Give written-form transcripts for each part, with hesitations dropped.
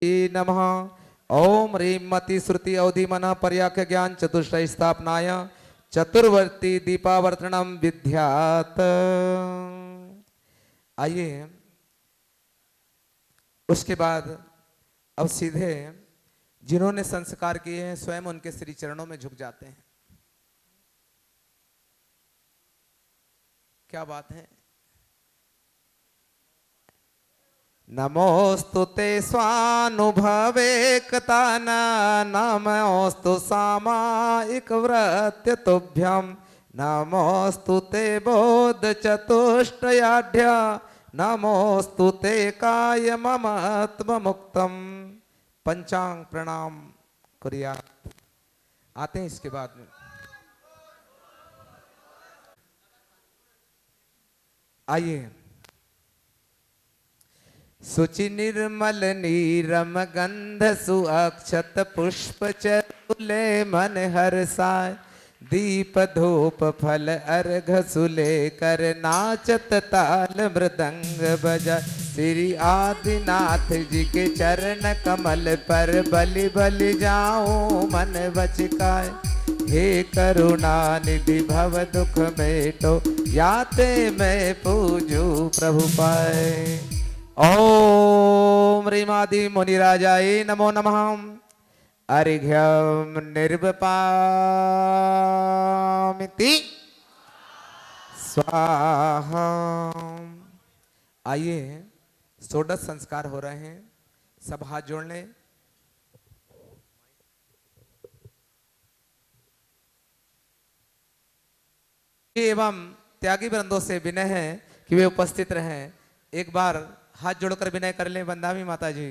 नमः। ओम ह्रीं मति श्रुति अवधि मन पर्याख्य ज्ञान चतुष्टय स्थापनाय चतुर्वर्ती दीपावर्तनम विद्यात। आइए उसके बाद अब सीधे जिन्होंने संस्कार किए हैं स्वयं उनके श्री चरणों में झुक जाते हैं। क्या बात है। नमोस्तुते स्वानुभवे कताना नमोस्तु सामायिक व्रत्य तुभ्यम नमोस्तुते बोध चतुष्टयाढ्य नमोस्तुते काय ममात्म मुक्तम। पंचांग प्रणाम करिया। आते हैं इसके बाद में। आइए सुचि निर्मल नीरम गंध सुअक्षत पुष्प चरुले मन हर्षाय दीप धूप फल अर्घ सुले कर नाचत ताल मृदंग बजा श्री आदिनाथ जी के चरण कमल पर बलि बलि जाऊं मन बचकाय हे करुणा निधि भव दुख मेटो याते मैं पूजू प्रभु पाए। ओम ह्रीमादि मुनिराजाय नमो नमः। अर्घ्यम निर्वपामिति स्वाहा। आइए षोडश संस्कार हो रहे हैं। सब हाथ जोड़ लें। एवं त्यागी वृंदों से विनय है कि वे उपस्थित रहें। एक बार हाथ जोड़कर विनय कर लें। वंदामी माता जी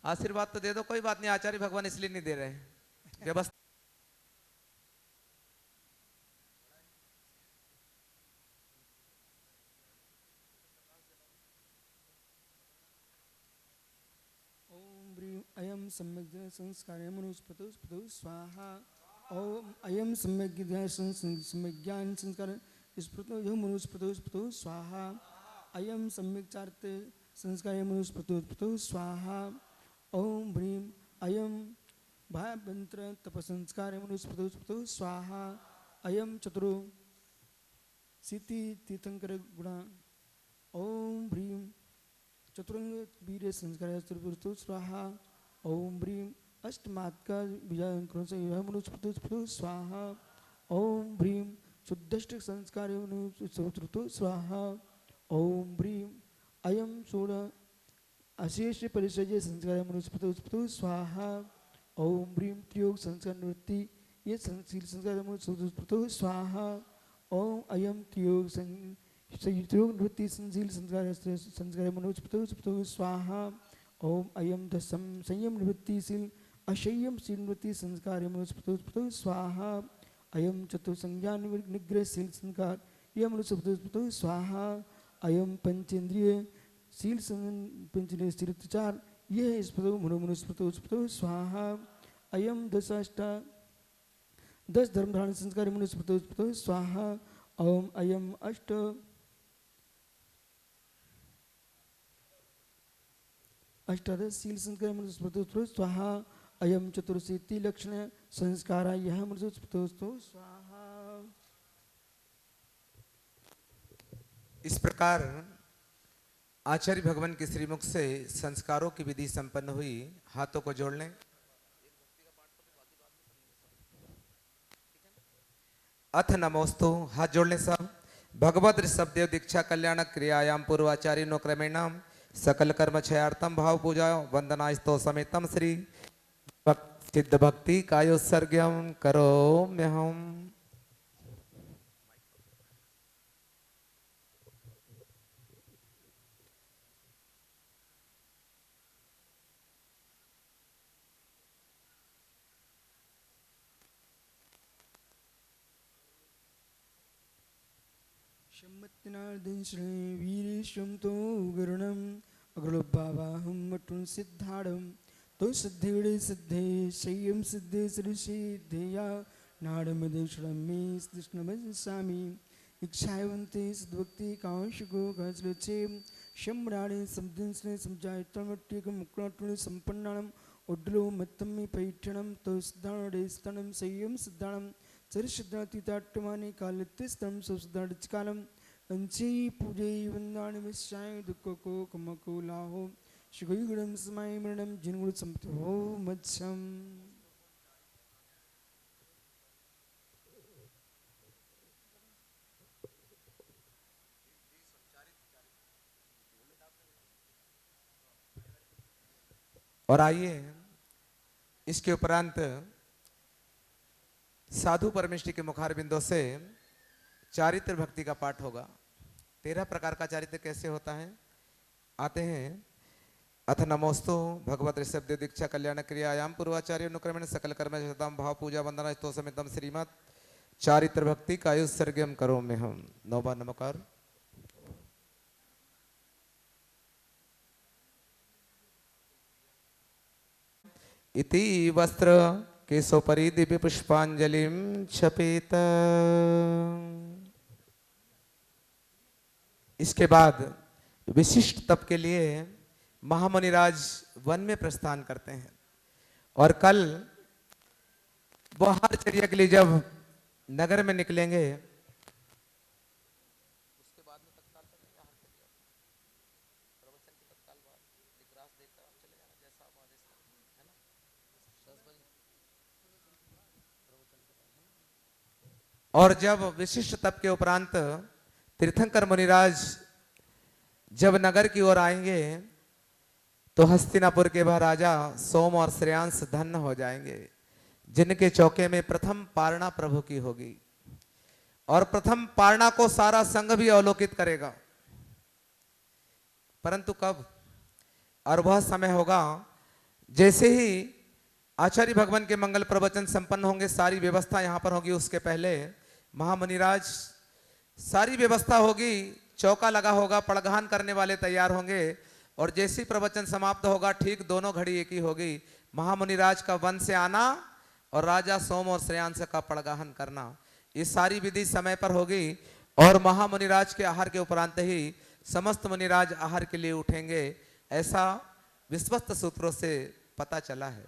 आशीर्वाद तो दे दो। कोई बात नहीं, आचार्य भगवान इसलिए नहीं दे रहे व्यवस्था। ओम ब्रीम अयम सम्यक संस्कार मनुस्पतु स्वाहा। ओम अयम सम्यक ज्ञान संस्कार स्पृतो यह मनुस्पतु स्वाहा। अयम सम्यक चार्ते संस्कार मनुस्पतु स्वाहा। ओम ब्रीम अयम भावंत्र तप संस्कार मनुस्पतु स्वाहा। अयम चतुरो सिद्धि तीर्थंकर गुणा। ओम ब्रीम चतुरंग वीर संस्कार स्वाहा। ओम ब्रीम अष्टमात्का मनुस्पतु स्वाहा। ओम ब्रीम शुद्धष्ट संस्कार स्वाहा। ओम ब्रीम अयम सोल अशेष परिचय संस्कार मनुस्पतु स्वाहा। ओम ब्रीम त्रियोग संस्कार निवृत्ति ये संस्कार मनुस्पतु स्वाहा। ओम अयम त्रियोग संयोग निवृत्ति संशील संस्कार मनुस्पतु स्वाहा। ओम अयम दशम संयम निवृत्तिशील अशय्यम शील निवृत्ति संस्कार मनुस्पतु स्वाहा। अयम चतुर्संज्ञान निग्रहशील संस्कार यह मनुस्पतु स्वाहा। अयम पंचेंद्रिय शील पंचेंद्रिय शीलचार यह मनुस्पतु स्वाहा। अयम दशाष्टा 10 धर्मधारण संस्कार मनुस्पतु स्वाहा। ओम अयम अष्टादश शील संस्कार मनुस्पतु स्वाहा। अयम चतुर्शीति लक्षण संस्कार यह मनुस्पतु स्वाहा। इस प्रकार आचार्य भगवान के श्रीमुख से संस्कारों की विधि संपन्न हुई। हाथों को जोड़ लें। अथ नमोस्तु हाथ जोड़ लें सब। भगवत ऋषभदेव दीक्षा कल्याण क्रियायाम पूर्वाचार्य नो क्रमेण सकल कर्म क्षयार्थम भाव पूजा वंदनास्तो समेतम श्री सिद्ध भक्ति कायोत्सर्ग्यम करोम्यहम्। शम्मत्नार्दन श्री वीरेशम तो गरुणम अग्रलोबावाहम मटुन सिद्धाड़म तो सिद्धिगड़े सिद्धे शय्यम सिद्धे श्रीसिद्धेया नाड़मदेश्वरम में कृष्णभज स्वामी इच्छावंते सद्भक्ति कांशको गजलचे शम्राणे समदिंसने समजायतमट्टिक मुक्राटुनि संपन्नानं उड्लो मत्तम्मि पैठणं तोस्दाणे स्तनं संयम सिद्धाणं चरिशदातीताट्टमानि कालित्यस्तं सुसदाडिचकालं अंची पूजे वंदानि मिश्राय दुःखको कमको लाहो शिगुगुणं समाय मरणं जिनगुण संपतो मच्छम। और आइए इसके उपरांत साधु परमेष्टि के मुखार बिंदों से चारित्र भक्ति का पाठ होगा। 13 प्रकार का चारित्र कैसे होता है आते हैं। अथ नमोस्तु भगवत ऋषभ दीक्षा कल्याण क्रियायाम पूर्वाचार्य अनुक्रमेण सकल कर्म शतम भाव पूजा वंदना स्तो समितम श्रीमद चारित्र भक्ति का उत्सर्गम करो में हम 9 बार नमकार। इति वस्त्र केशोपरि दिव्य पुष्पांजलिं छपेत। इसके बाद विशिष्ट तप के लिए महामुनिराज वन में प्रस्थान करते हैं और कल बाहर चर्या के लिए जब नगर में निकलेंगे उसके बाद में तत्काल प्रवचन के तत्काल बाद विक्रास देखकर आप चले जाना जैसा आप आदेश करें, है ना। 10 बजे और जब विशिष्ट तप के उपरांत तीर्थंकर मुनिराज जब नगर की ओर आएंगे तो हस्तिनापुर के वह राजा सोम और श्रेयांश धन्य हो जाएंगे जिनके चौके में प्रथम पारणा प्रभु की होगी और प्रथम पारणा को सारा संघ भी अवलोकित करेगा। परंतु कब? और वह समय होगा जैसे ही आचार्य भगवान के मंगल प्रवचन संपन्न होंगे, सारी व्यवस्था यहां पर होगी। उसके पहले महामुनिराज सारी व्यवस्था होगी, चौका लगा होगा, पड़घान करने वाले तैयार होंगे और जैसे ही प्रवचन समाप्त होगा ठीक दोनों घड़ी एक ही होगी। महामुनिराज का वन से आना और राजा सोम और श्रेयांश का पड़गाहन करना, ये सारी विधि समय पर होगी और महामुनिराज के आहार के उपरांत ही समस्त मुनिराज आहार के लिए उठेंगे, ऐसा विश्वस्त सूत्रों से पता चला है।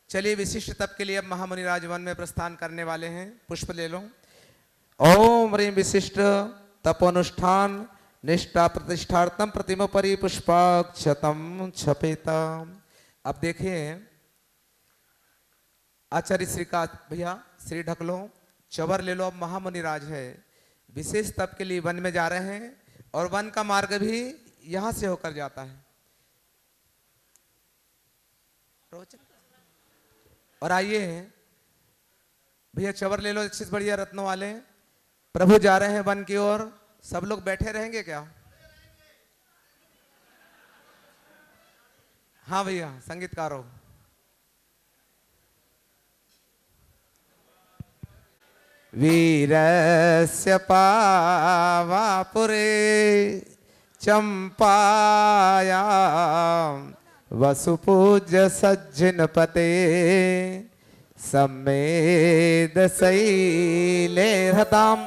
चलिए विशिष्ट तप के लिए अब महामुनिराज वन में प्रस्थान करने वाले हैं। पुष्प ले लो। ओम ह्रीं विशिष्ट तपोनुष्ठान निष्ठा प्रतिष्ठार्थम प्रतिमोपरि पुष्पाक्षतम छपेता। अब देखिए आचार्य श्री का भैया श्री ढक लो, चवर ले लो। अब महामुनिराज है, विशेष तप के लिए वन में जा रहे हैं और वन का मार्ग भी यहां से होकर जाता है। और आइए भैया चवर ले लो, अच्छी बढ़िया रत्नों वाले। प्रभु जा रहे हैं वन की ओर, सब लोग बैठे रहेंगे क्या? हाँ भैया संगीतकारों। वीरस्य पावापुरे चंपायां वसुपूज्य सज्जनपते सम्मेद शैले हताम।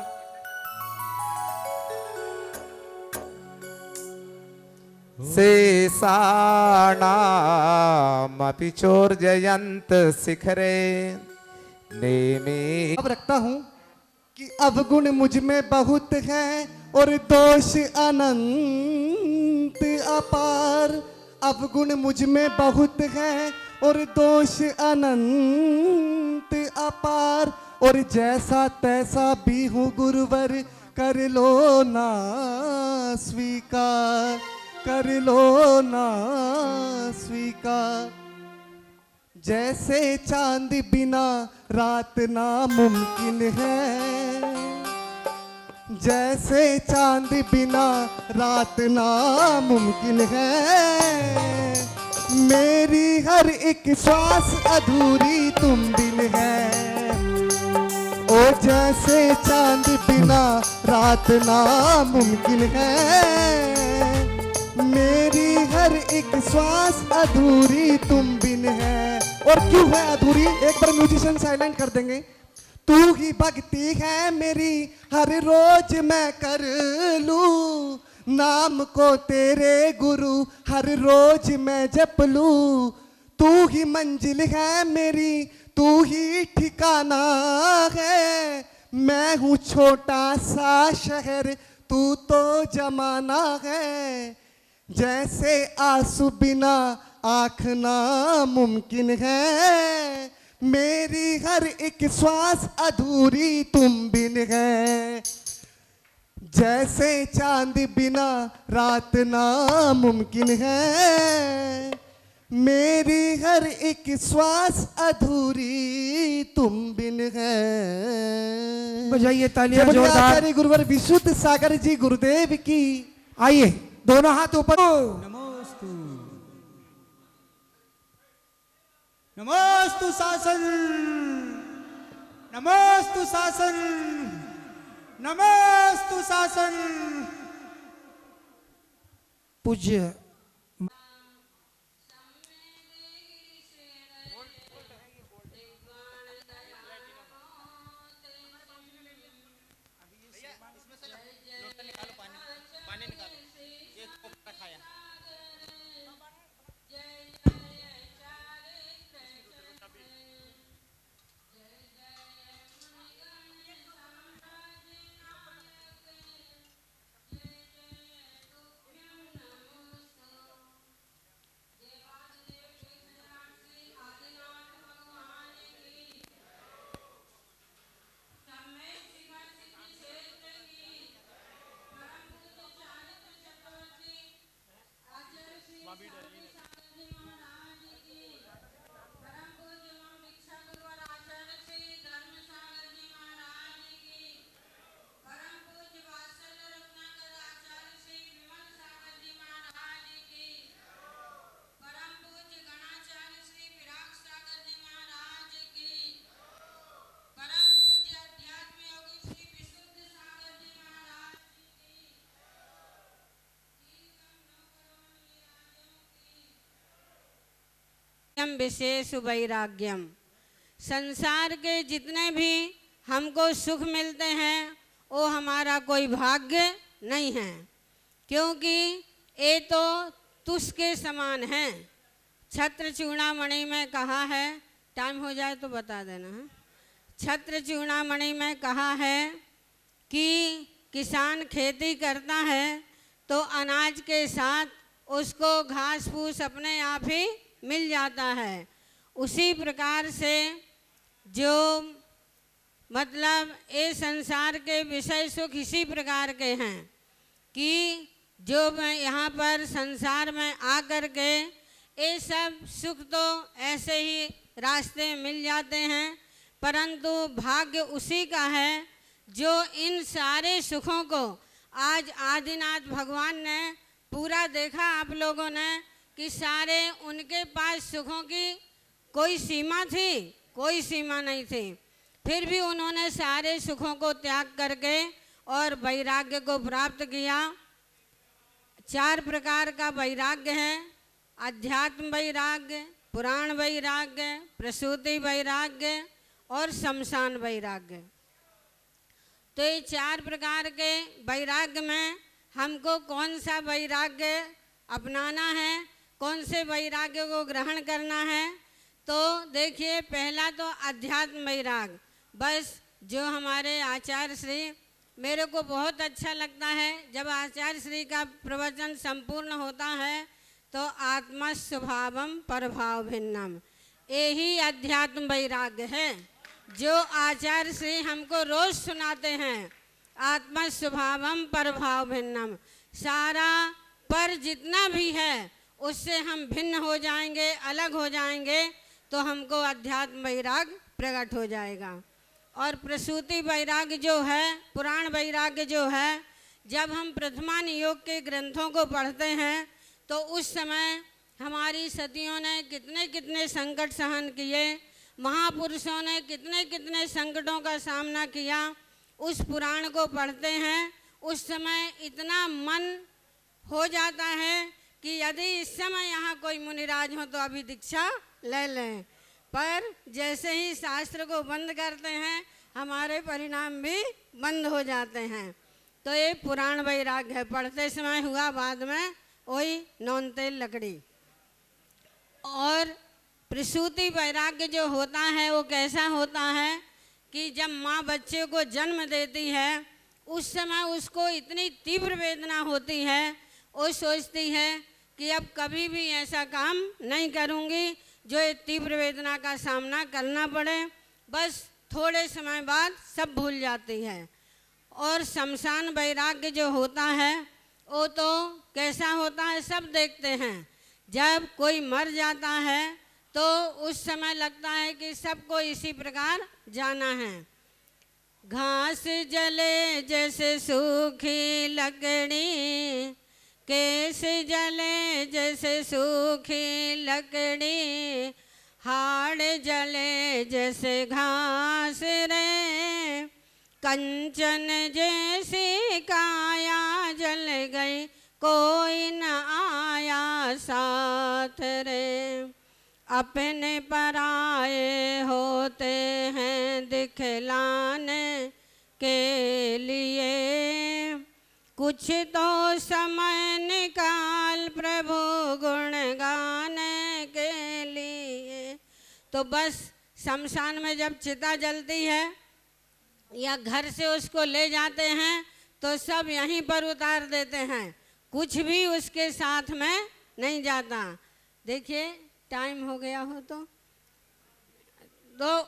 शेषाणामपि चोर्जयन्त शिखरे नेमि। अब रखता हूं कि अवगुण मुझ में बहुत है और दोष अनंत अपार। अवगुण मुझ में बहुत है और दोष अनंत अपार। और जैसा तैसा भी हूँ गुरुवर कर लो ना स्वीकार, कर लो ना स्वीकार। जैसे चांद बिना रात नामुमकिन है, जैसे चांद बिना रात नामुमकिन है। मेरी हर एक श्वास अधूरी तुम बिन है। ओ जैसे चांद बिना रात नामुमकिन है। मेरी हर एक श्वास अधूरी तुम बिन है। और क्यों है अधूरी? एक बार म्यूजिशियन साइलेंट कर देंगे। तू ही भक्ति है मेरी हर रोज मैं कर लूं, नाम को तेरे गुरु हर रोज मैं जप लूं। तू ही मंजिल है मेरी, तू ही ठिकाना है, मैं हूँ छोटा सा शहर, तू तो जमाना है। जैसे आंसू बिना आँख ना मुमकिन है, मेरी हर एक श्वास अधूरी तुम बिन है। जैसे चांद बिना रात ना मुमकिन है, मेरी हर एक श्वास अधूरी तुम बिन है। बजाइए तालियां जय बोलिए जोरदार। आचार्य गुरुवर विशुद्ध सागर जी गुरुदेव की। आइए दोनों हाथ ऊपर। नमोस्तु नमोस्तु शासन, नमोस्तु शासन, नमोस्तु शासन। पूज्य विशेष वैराग्यम। संसार के जितने भी हमको सुख मिलते हैं वो हमारा कोई भाग्य नहीं है, क्योंकि ये तो तुष के समान है। छत्र चूड़ामणि में कहा है, टाइम हो जाए तो बता देना है। छत्र चूड़ामणि में कहा है कि किसान खेती करता है तो अनाज के साथ उसको घास फूस अपने आप ही मिल जाता है। उसी प्रकार से जो मतलब ये संसार के विषय सुख इसी प्रकार के हैं कि जो मैं यहाँ पर संसार में आकर के ये सब सुख तो ऐसे ही रास्ते मिल जाते हैं, परंतु भाग्य उसी का है जो इन सारे सुखों को आज आदिनाथ भगवान ने पूरा देखा। आप लोगों ने कि सारे उनके पास सुखों की कोई सीमा थी? कोई सीमा नहीं थी। फिर भी उन्होंने सारे सुखों को त्याग करके और वैराग्य को प्राप्त किया। 4 प्रकार का वैराग्य है, अध्यात्म वैराग्य, पुराण वैराग्य, प्रसूति वैराग्य और शमशान वैराग्य। तो ये 4 प्रकार के वैराग्य में हमको कौन सा वैराग्य अपनाना है, कौन से वैराग्य को ग्रहण करना है? तो देखिए, पहला तो अध्यात्म वैराग। बस जो हमारे आचार्य श्री, मेरे को बहुत अच्छा लगता है जब आचार्य श्री का प्रवचन संपूर्ण होता है तो आत्मा स्वभावम परभाव भिन्नम, यही अध्यात्म वैराग्य है जो आचार्य श्री हमको रोज सुनाते हैं। आत्मा स्वभावम परभाव भिन्नम, सारा पर जितना भी है उससे हम भिन्न हो जाएंगे, अलग हो जाएंगे तो हमको अध्यात्म वैराग प्रकट हो जाएगा। और प्रसूति वैराग्य जो है, पुराण वैराग्य जो है, जब हम प्रथमान योग के ग्रंथों को पढ़ते हैं तो उस समय हमारी सतियों ने कितने कितने संकट सहन किए, महापुरुषों ने कितने कितने संकटों का सामना किया। उस पुराण को पढ़ते हैं उस समय इतना मन हो जाता है कि यदि इस समय यहाँ कोई मुनिराज हो तो अभी दीक्षा ले लें, पर जैसे ही शास्त्र को बंद करते हैं हमारे परिणाम भी बंद हो जाते हैं। तो ये पुराण वैराग्य है। पढ़ते समय हुआ बाद में वही नौन तेल लकड़ी। और प्रसूति वैराग्य जो होता है वो कैसा होता है कि जब माँ बच्चे को जन्म देती है उस समय उसको इतनी तीव्र वेदना होती है, वो सोचती है कि अब कभी भी ऐसा काम नहीं करूँगी जो ये तीव्र वेदना का सामना करना पड़े। बस थोड़े समय बाद सब भूल जाती है। और शमशान वैराग्य जो होता है वो तो कैसा होता है सब देखते हैं। जब कोई मर जाता है तो उस समय लगता है कि सबको इसी प्रकार जाना है। घास जले जैसे सूखी लकड़ी, केस जले जैसे सूखी लकड़ी, हाड़ जले जैसे घास रे, कंचन जैसी काया जल गई कोई न आया साथ रे। अपने पराये होते हैं दिखलाने के लिए, कुछ तो समय निकाल प्रभु गुण गाने के लिए। तो बस शमशान में जब चिता जलती है या घर से उसको ले जाते हैं तो सब यहीं पर उतार देते हैं, कुछ भी उसके साथ में नहीं जाता। देखिए टाइम हो गया हो तो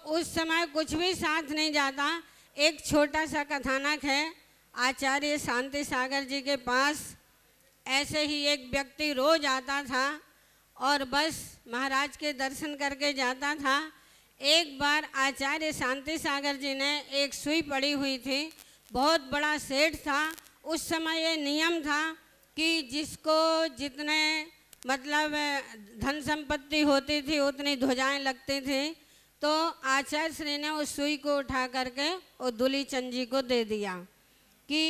उस समय कुछ भी साथ नहीं जाता। एक छोटा सा कथानक है। आचार्य शांति सागर जी के पास ऐसे ही एक व्यक्ति रोज आता था और बस महाराज के दर्शन करके जाता था। एक बार आचार्य शांति सागर जी ने एक सुई पड़ी हुई थी, बहुत बड़ा सेठ था। उस समय ये नियम था कि जिसको जितने मतलब धन संपत्ति होती थी उतनी ध्वजाएं लगती थी। तो आचार्य श्री ने उस सुई को उठा करके वो दूली चंद जी को दे दिया कि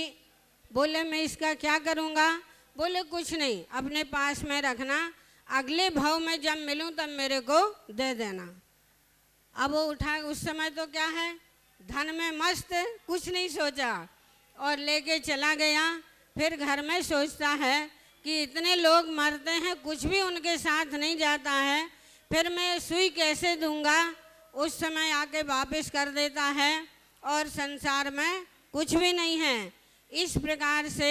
बोले मैं इसका क्या करूँगा। बोले कुछ नहीं, अपने पास में रखना, अगले भाव में जब मिलूँ तब मेरे को दे देना। अब वो उठा, उस समय तो क्या है धन में मस्त, कुछ नहीं सोचा और लेके चला गया। फिर घर में सोचता है कि इतने लोग मरते हैं, कुछ भी उनके साथ नहीं जाता है, फिर मैं सुई कैसे दूंगा। उस समय आके वापस कर देता है और संसार में कुछ भी नहीं है। इस प्रकार से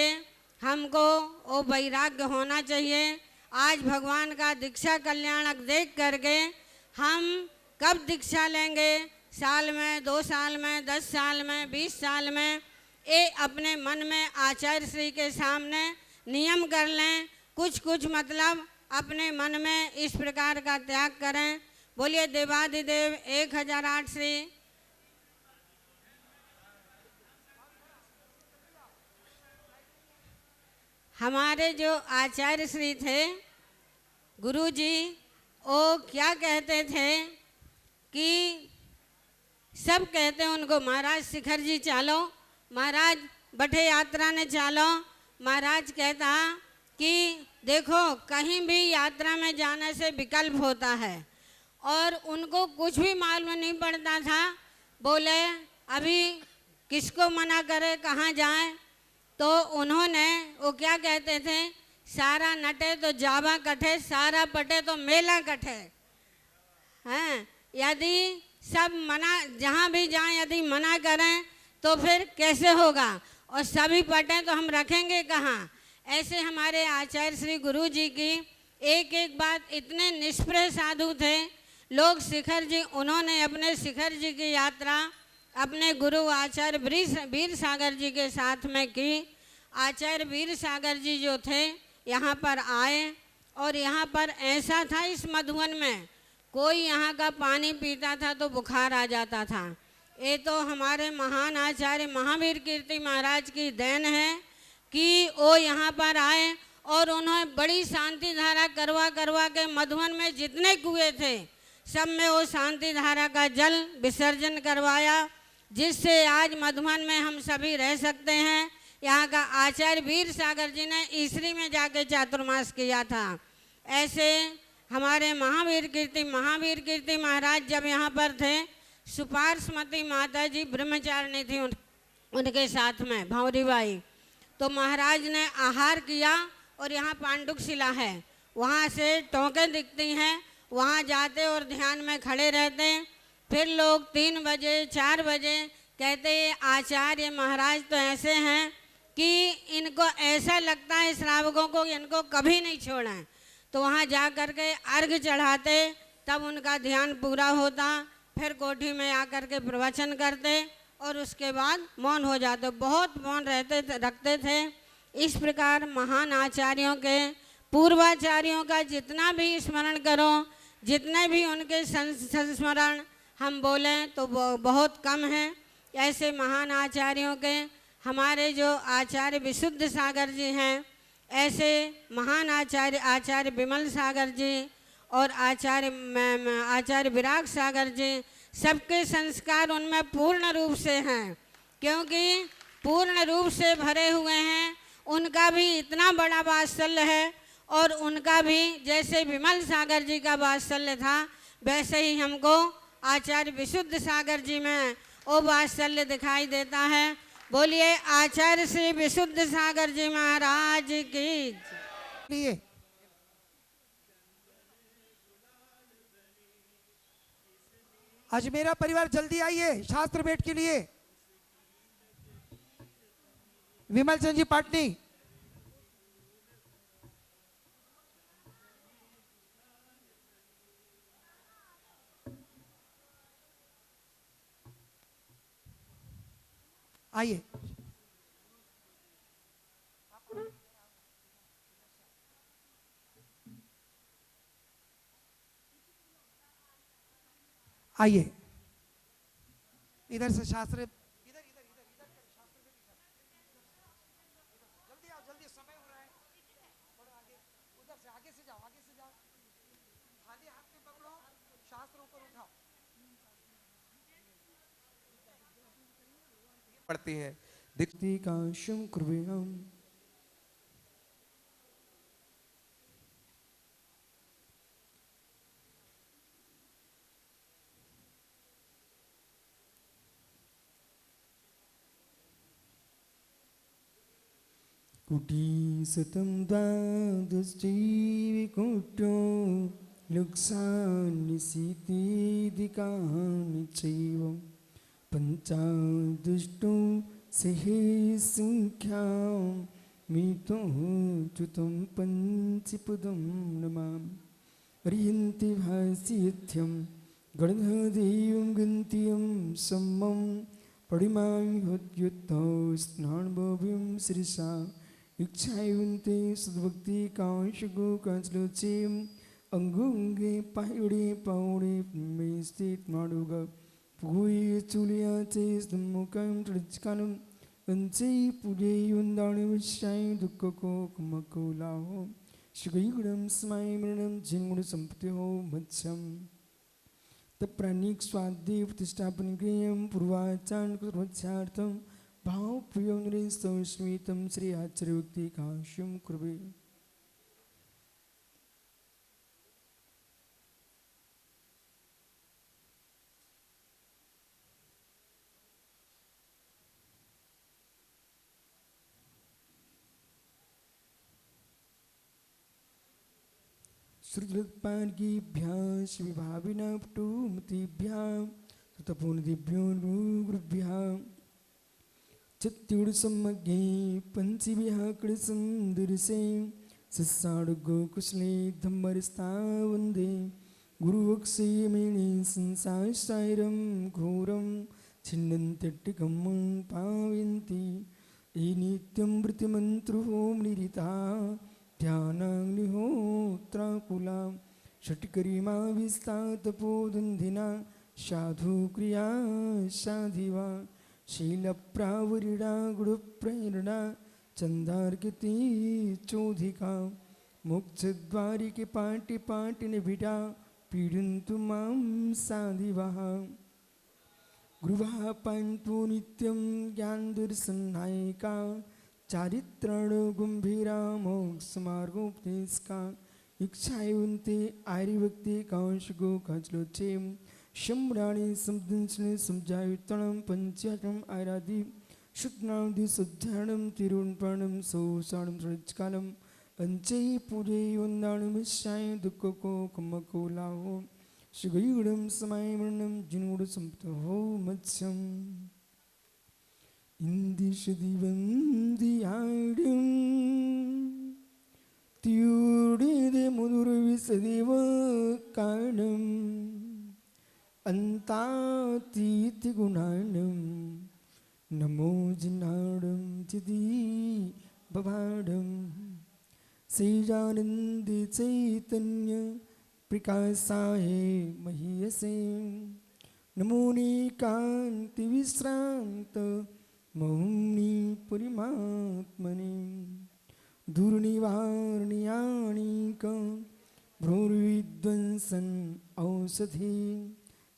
हमको वो वैराग्य होना चाहिए। आज भगवान का दीक्षा कल्याणक देख करके हम कब दीक्षा लेंगे, साल में, 2 साल में, 10 साल में, 20 साल में, ये अपने मन में आचार्य श्री के सामने नियम कर लें। कुछ कुछ मतलब अपने मन में इस प्रकार का त्याग करें। बोलिए देवाधिदेव 1008 श्री। हमारे जो आचार्य श्री थे गुरु जी, वो क्या कहते थे कि सब कहते हैं उनको महाराज शिखर जी चालो, महाराज बठे यात्रा ने चालो। महाराज कहता कि देखो कहीं भी यात्रा में जाने से विकल्प होता है और उनको कुछ भी मालूम नहीं पड़ता था। बोले अभी किसको मना करे, कहाँ जाए। तो उन्होंने वो क्या कहते थे, सारा नटे तो जावा कठे, सारा पटे तो मेला कठे। हैं, यदि सब मना, जहाँ भी जाएं यदि मना करें तो फिर कैसे होगा, और सभी पटें तो हम रखेंगे कहाँ। ऐसे हमारे आचार्य श्री गुरु जी की एक एक बात, इतने निष्प्रह साधु थे लोग। शिखर जी, उन्होंने अपने शिखर जी की यात्रा अपने गुरु आचार्य वीर सागर जी के साथ में की। आचार्य वीर सागर जी जो थे यहाँ पर आए और यहाँ पर ऐसा था, इस मधुवन में कोई यहाँ का पानी पीता था तो बुखार आ जाता था। ये तो हमारे महान आचार्य महावीर कीर्ति महाराज की देन है कि वो यहाँ पर आए और उन्होंने बड़ी शांति धारा करवा करवा के मधुवन में जितने कुएं थे सब में वो शांति धारा का जल विसर्जन करवाया, जिससे आज मधुवन में हम सभी रह सकते हैं। यहाँ का आचार्य वीर सागर जी ने ईसरी में जाके चातुर्मास किया था। ऐसे हमारे महावीर कीर्ति महाराज जब यहाँ पर थे सुपार्श्वमती माता जी ब्रह्मचारिणी थी उनके साथ में भंवरी बाई। तो महाराज ने आहार किया और यहाँ पांडुक शिला है, वहाँ से टोंकें दिखती हैं, वहाँ जाते और ध्यान में खड़े रहते। फिर लोग 3 बजे 4 बजे कहते ये आचार्य महाराज तो ऐसे हैं कि इनको ऐसा लगता है श्रावकों को इनको कभी नहीं छोड़ें। तो वहाँ जा कर के अर्घ चढ़ाते, तब उनका ध्यान पूरा होता। फिर कोठी में आकर के प्रवचन करते और उसके बाद मौन हो जाते, बहुत मौन रखते थे। इस प्रकार महान आचार्यों के पूर्वाचार्यों का जितना भी स्मरण करो, जितने भी उनके संस्मरण हम बोलें तो बहुत कम है। ऐसे महान आचार्यों के हमारे जो आचार्य विशुद्ध सागर जी हैं, ऐसे महान आचार्य विमल सागर जी और आचार्य विराग सागर जी, सबके संस्कार उनमें पूर्ण रूप से हैं, क्योंकि पूर्ण रूप से भरे हुए हैं। उनका भी इतना बड़ा वात्सल्य है और उनका भी जैसे विमल सागर जी का वात्सल्य था, वैसे ही हमको आचार्य विशुद्ध सागर जी में वो वात्सल्य दिखाई देता है। बोलिए आचार्य श्री विशुद्ध सागर जी महाराज की लिए आज मेरा परिवार जल्दी आइए शास्त्र भेंट के लिए। विमल चंद जी पाटनी, आइए। आइए इधर से शास्त्र, इधर इधर इधर इधर शास्त्र में जल्दी आओ, जल्दी समय हो रहा है। थोड़ा आगे, उधर से आगे से जाओ, आगे से जाओ। खाली हाथ में पकड़ो, शास्त्र ऊपर उठाओ। पड़ती है। काशं कुर्वेम कुटीसतं द्वादश्चैविकोट्यो लक्षान्निशीतिदिकानि चैव पञ्चादुष्टो सहेसङ्ख्यां मितो च्युतं पञ्चपदं नमामि। अर्यन्ति भास्यथ्यं गणधदेवं गन्त्यं सम्मं परिमामि हत्युत्थौ स्नानभव्यं श्रीसा इच्छायुन्ते सद्भक्ति कांशगो कांचलोचेम अंगुंगे पायुड़े पाउड़े में स्थित माडुग पुगुई चुलियाचे स्तमुकं ट्रचकानं अंचे पुजे युंदाणे विषय दुख को कमकुलाहो शिगयुगुणं स्मय मरणं जिंगुण संपत्ति हो मत्स्यम तप्राणिक स्वाध्याय प्रतिष्ठापन क्रियं पूर्वाचारण कुर्वच्छार्थं भाव प्रियं निरस्तस्मितं श्री आचार्य व्यक्ति काश्यं कुर्वे। श्रुतपार्गीभ्यां शिविभाविनापटुमतिभ्यां सुतपोनिधिभ्यो गुरुभ्यां चत्युर्सम्मग्ये पंचभिः कृतसन्दर्शे सस्साडुगो कुशले धम्मरस्ता वन्दे गुरुवक्षयमेणे संसारसारं घोरं छिन्नन्त्यट्टिकं पावयन्ति ये नित्यं वृत्तिमन्त्रो निरिता ध्यानाग्निहोत्राकुला षट्करीमा विस्तातपोदन्धिना साधुक्रिया साधिवा शीलप्रावरिणा गुरुप्रेरणा चंदार्किती चोधिका मोक्षद्वारिके पाटि पाटिनिभिटा पीडन्तु मां साधिवाः गुरुवाः पान्तु नित्यं ज्ञानदर्शननायिका चारित्रण गंभीरा मोक्षमार्गोपदेशका इच्छायुन्ते आर्यभक्ति कांशगो खचलोचेम शम्राणि समदंशने समजायुतणं पंचाटम आराधि शुक्नावधि शुद्धाणं तिरुणपर्णं सौसाणं सृजकालं अंचे पूजे वंदाणं विश्वाय दुःखको कमकोलाहो शिगयुडं समय मरणं जिनूड संपतो मत्स्यम् इंदिशदिवं दियाडं त्यूडिदे मुदुर्विसदिव कारणम् अंतातीति गुणाणं नमो जिनाडं चिदी बभाडं श्रीजानंद चैतन्य प्रकाशाय महीयसे नमो निकांति विश्रांत मौनी परिमात्मने दुर्निवारणीयाणिक भ्रूर्विध्वंसन औषधि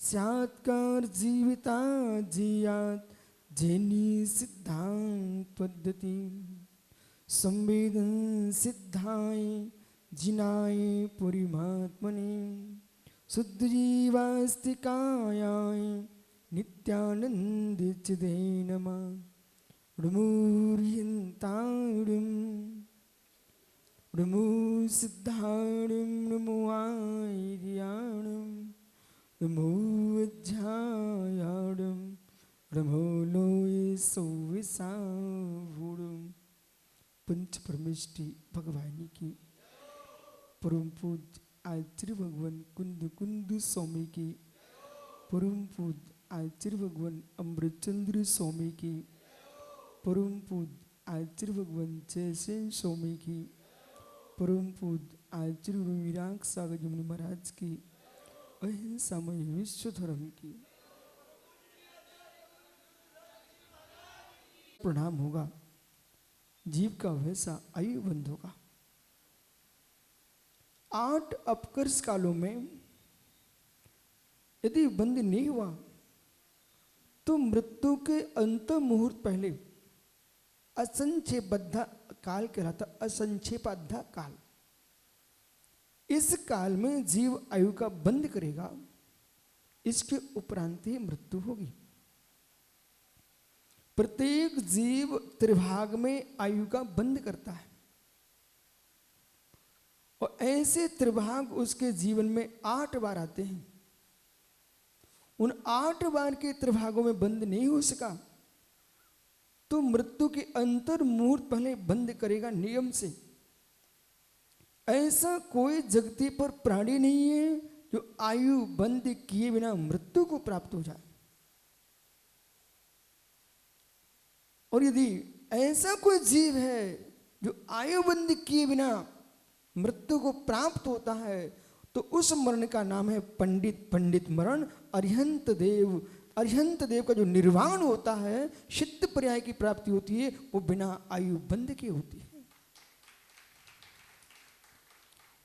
स्यात्कार जीविता जियात जेनी सिद्धांत पद्धति संवेदन सिद्धाय जिनाय परिमात्मने शुद्ध जीवास्तिकायाय नित्यानंद चिदे नमः डमुर्यंताडुम डमु सिद्धाडुम नमो आर्याणुम नमो अध्यायाडुम नमो लोये सौविसावुडुम पंच परमेष्टि भगवानी की परम पूज्य आचार्य भगवान कुंद कुंद स्वामी की परम पूज्य आचार्य भगवान अमृतचंद्र स्वामी की परम पूज्य आचार्य भगवान जयसेन स्वामी की परम पूज्य आचार्य विराग सागर जमुनी महाराज की अहिंसामय विश्व धर्म की प्रणाम होगा। जीव का वैसा आयु बंद होगा। 8 अपकर्ष कालों में यदि बंद नहीं हुआ तो मृत्यु के अंत मुहूर्त पहले असंक्षेपबद्ध काल कहलाता, असंक्षेपबद्ध काल। इस काल में जीव आयु का बंद करेगा, इसके उपरांत ही मृत्यु होगी। प्रत्येक जीव त्रिभाग में आयु का बंद करता है और ऐसे त्रिभाग उसके जीवन में 8 बार आते हैं। उन 8 बार के त्रिभागों में बंद नहीं हो सका तो मृत्यु के अंतर मुहूर्त पहले बंद करेगा नियम से। ऐसा कोई जगती पर प्राणी नहीं है जो आयु बंद किए बिना मृत्यु को प्राप्त हो जाए। और यदि ऐसा कोई जीव है जो आयु बंद किए बिना मृत्यु को प्राप्त होता है तो उस मरण का नाम है पंडित मरण। अरिहंत देव का जो निर्वाण होता है, सिद्ध पर्याय की प्राप्ति होती है, वो बिना आयु बंद के होती है।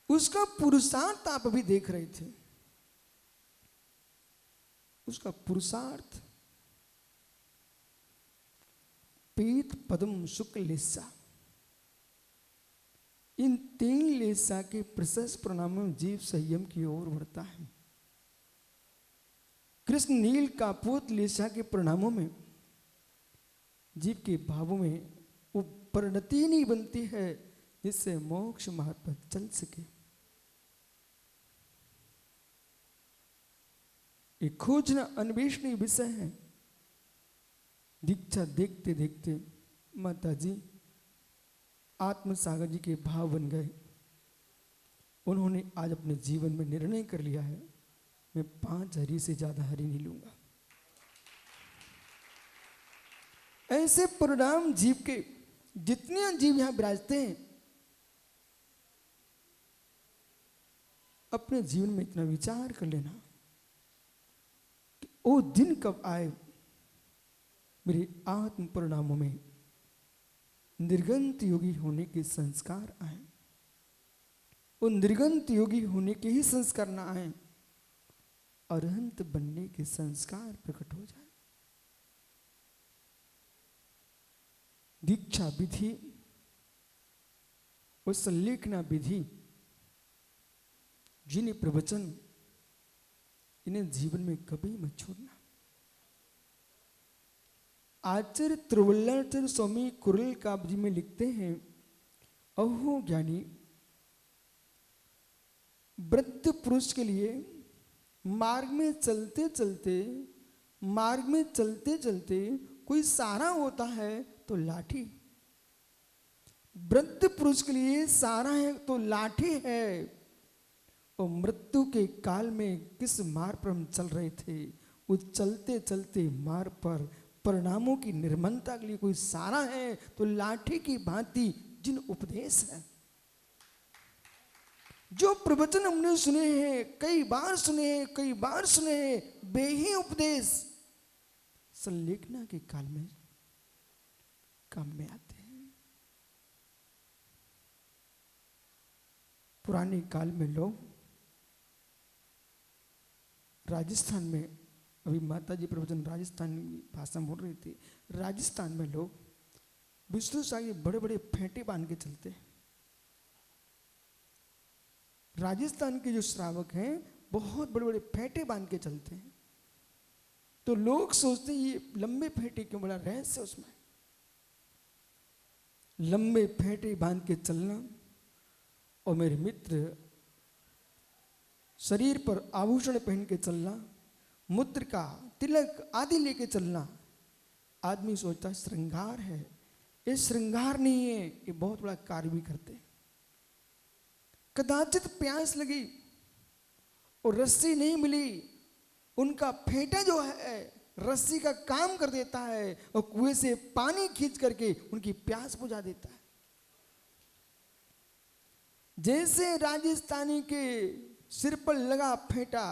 उसका पुरुषार्थ आप अभी देख रहे थे। उसका पुरुषार्थ पीत पद्म शुक्ल लेसा, इन 3 लेसा के प्रशस्त प्रणामों में जीव संयम की ओर बढ़ता है। कृष्ण नील कापोत लेसा के प्रणामों में जीव के भावों में वो परिणति नहीं बनती है जिससे मोक्ष मार्ग पर चल सके। ये खोजना अन्वेषणीय विषय है। दीक्षा देखते देखते माता जी आत्म सागर जी के भाव बन गए। उन्होंने आज अपने जीवन में निर्णय कर लिया है, मैं 5 हरी से ज्यादा हरी नहीं लूंगा। ऐसे परिणाम जीव के, जितने जीव यहां विराजते हैं, अपने जीवन में इतना विचार कर लेना कि वो दिन कब आए मेरे आत्म परिणामों में निर्गंत योगी होने के संस्कार आए। वो निर्गंत योगी होने के ही संस्कार ना आए, अरहंत बनने के संस्कार प्रकट हो जाए। दीक्षा विधि और संलेखना विधि, जिन्हें प्रवचन इन्हें जीवन में कभी मत छोड़ना। आचार्य त्रिवल्लाचार्य स्वामी कुरल काब्जी में लिखते हैं, अहो ज्ञानी, वृद्ध पुरुष के लिए मार्ग में चलते चलते कोई सहारा होता है तो लाठी। वृद्ध पुरुष के लिए सहारा है तो लाठी है। और मृत्यु के काल में किस मार्ग पर हम चल रहे थे, उस चलते चलते मार्ग पर परिणामों की निर्मलता के लिए कोई सहारा है तो लाठी की भांति जिन उपदेश है, जो प्रवचन हमने सुने हैं, कई बार सुने हैं, वे ही उपदेश संलेखना के काल में काम में आते हैं। पुराने काल में लोग राजस्थान में, अभी माता जी प्रवचन राजस्थान की भाषा में बोल रही थी, राजस्थान में लोग विष्णु साई बड़े बड़े फेंटे बांध के चलते हैं। राजस्थान के जो श्रावक हैं बहुत बड़े बड़े फेंटे बांध के चलते हैं। तो लोग सोचते हैं ये लंबे फेंटे क्यों, बड़ा रहस्य उसमें। लंबे फेंटे बांध के चलना और मेरे मित्र शरीर पर आभूषण पहन के चलना, मुद्रिका तिलक आदि लेके चलना, आदमी सोचता है श्रृंगार है। ये श्रृंगार नहीं है, ये बहुत बड़ा कार्य भी करते हैं। कदाचित प्यास लगी और रस्सी नहीं मिली, उनका फेंटा जो है रस्सी का काम कर देता है और कुएं से पानी खींच करके उनकी प्यास बुझा देता है। जैसे राजस्थानी के सिर पर लगा फेंटा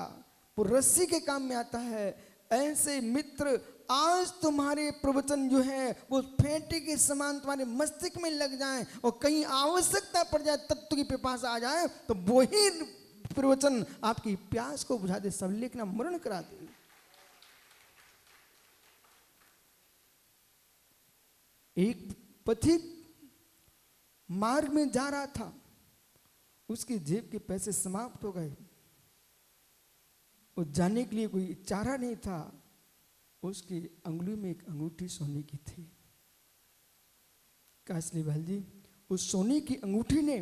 वो रस्सी के काम में आता है, ऐसे मित्र आज तुम्हारे प्रवचन जो है वो फेंटे के समान तुम्हारे मस्तिष्क में लग जाए और कहीं आवश्यकता पड़ जाए, तत्व की पिपासा आ जाए तो वही प्रवचन आपकी प्यास को बुझा दे, संलेखना मरण करा दे। एक पथिक मार्ग में जा रहा था, उसकी जेब के पैसे समाप्त हो गए, और जाने के लिए कोई चारा नहीं था। उसकी अंगुली में एक अंगूठी सोने की थी। कासली भाई जी, उस सोने की अंगूठी ने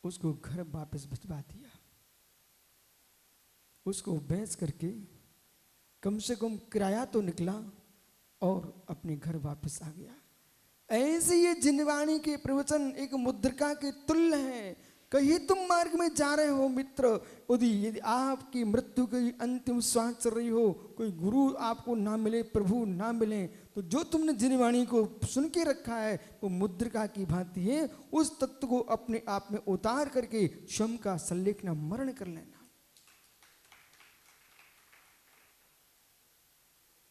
उसको घर वापस भिजवा दिया। उसको बेच करके कम से कम किराया तो निकला और अपने घर वापस आ गया। ऐसे ये जिनवाणी के प्रवचन एक मुद्रिका के तुल्य हैं। कहीं तुम मार्ग में जा रहे हो मित्र, यदि आपकी मृत्यु की अंतिम श्वास चल रही हो, कोई गुरु आपको ना मिले, प्रभु ना मिले, तो जो तुमने जिनवाणी को सुन के रखा है वो मुद्रिका की भांति है। उस तत्व को अपने आप में उतार करके स्वयं का संलेखना मरण कर लेना।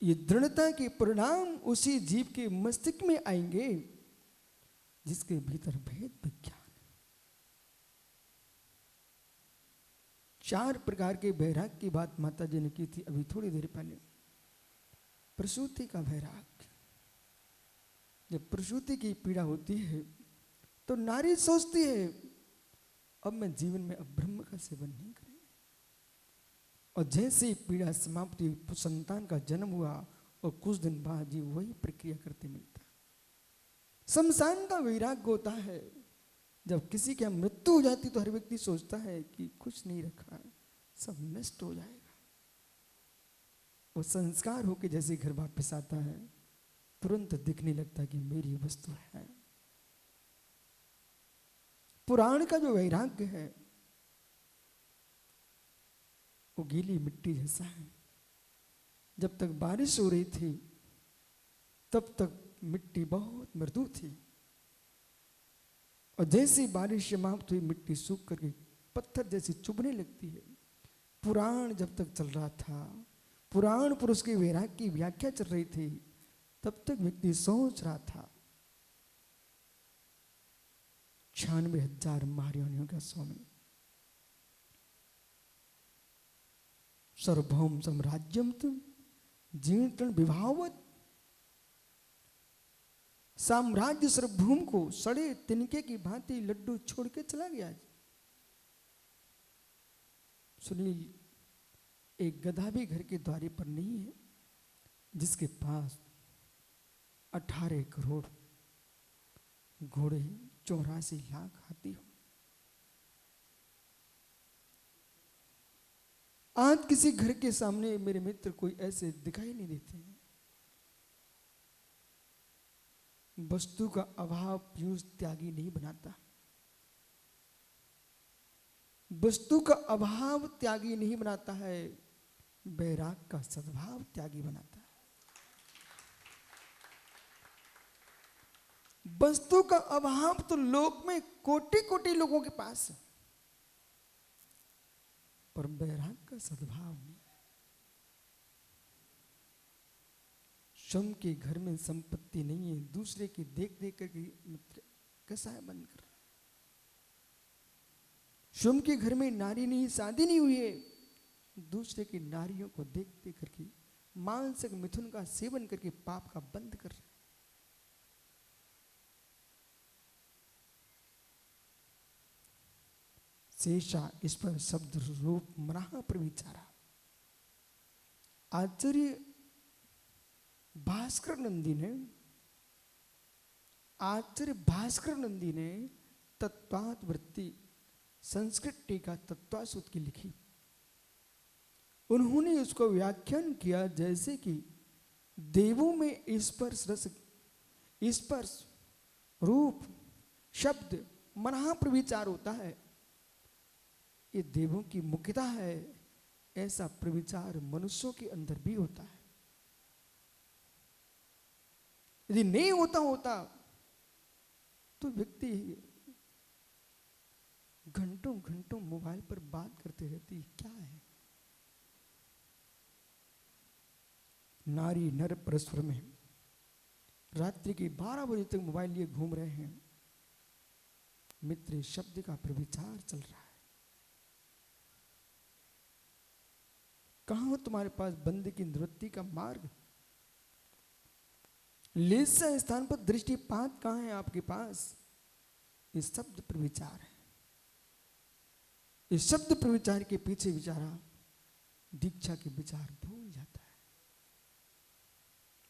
ये दृढ़ता के परिणाम उसी जीव के मस्तिष्क में आएंगे जिसके भीतर भेद विज्ञान। 4 प्रकार के वैराग की बात माता जी ने की थी अभी थोड़ी देर पहले। प्रसूति का वैराग, जब प्रसूति की पीड़ा होती है तो नारी सोचती है अब मैं जीवन में अब ब्रह्म का सेवन नहीं करूंगी, और जैसे ही पीड़ा समाप्ति हुई, संतान का जन्म हुआ और कुछ दिन बाद जी वही प्रक्रिया करते मिलता है। शमशान का वैराग्य होता है, जब किसी की मृत्यु हो जाती तो हर व्यक्ति सोचता है कि कुछ नहीं रखा, सब नष्ट हो जाएगा। वो संस्कार होके जैसे घर वापस आता है तुरंत दिखने लगता कि मेरी वस्तु है। पुराण का जो वैराग्य है वो गीली मिट्टी जैसा है। जब तक बारिश हो रही थी तब तक मिट्टी बहुत मृदु थी, और जैसे बारिश समाप्त हुई मिट्टी सूख करके पत्थर जैसी चुभने लगती है। पुराण जब तक चल रहा था, पुराण पुरुष के वैराग्य की व्याख्या चल रही थी, तब तक व्यक्ति सोच रहा था 96,000 महायोनियों का स्वामी, सर्वभौम साम्राज्यम तुम जीर्ण विभावत, साम्राज्य सर्वभूम को सड़े तिनके की भांति लड्डू छोड़ के चला गया। सुनील एक गधा भी घर के द्वारे पर नहीं है जिसके पास 18 करोड़ घोड़े 84 लाख हाथी हो। आज किसी घर के सामने मेरे मित्र कोई ऐसे दिखाई नहीं देते हैं। वस्तु का अभाव पीयूष त्यागी नहीं बनाता, वस्तु का अभाव त्यागी नहीं बनाता है, बैराग का सद्भाव त्यागी बनाता है। वस्तु का अभाव तो लोक में कोटि कोटि लोगों के पास है, पर बैराग का सद्भाव नहीं। स्वयं के घर में संपत्ति नहीं है, दूसरे की देख देख करके मित्र कैसा है बंद कर। स्वयं के घर में नारी नहीं, शादी नहीं हुई है, दूसरे की नारियों को देख देख करके मांसक मिथुन का सेवन करके पाप का बंद कर रहे। शेषा इस पर शब्द रूप मना पर विचारा। आचार्य भास्कर नंदी ने तत्वात वृत्ति संस्कृत टीका तत्वासूत की लिखी। उन्होंने उसको व्याख्यान किया जैसे कि देवों में स्पर्श रूप शब्द मना पर विचार होता है, ये देवों की मुख्यता है। ऐसा प्रविचार मनुष्यों के अंदर भी होता है। यदि नहीं होता तो व्यक्ति घंटों घंटों मोबाइल पर बात करते रहती, क्या है। नारी नर परस्पर में रात्रि के 12 बजे तक मोबाइल लिए घूम रहे हैं। मित्र शब्द का प्रविचार चल रहा है। कहां तुम्हारे पास बंदे की निवृत्ति का मार्ग। लेसा स्थान पर दृष्टिपात कहां है आपके पास। इस शब्द पर विचार है। इस शब्द पर विचार के पीछे विचारा दीक्षा के विचार भूल जाता है।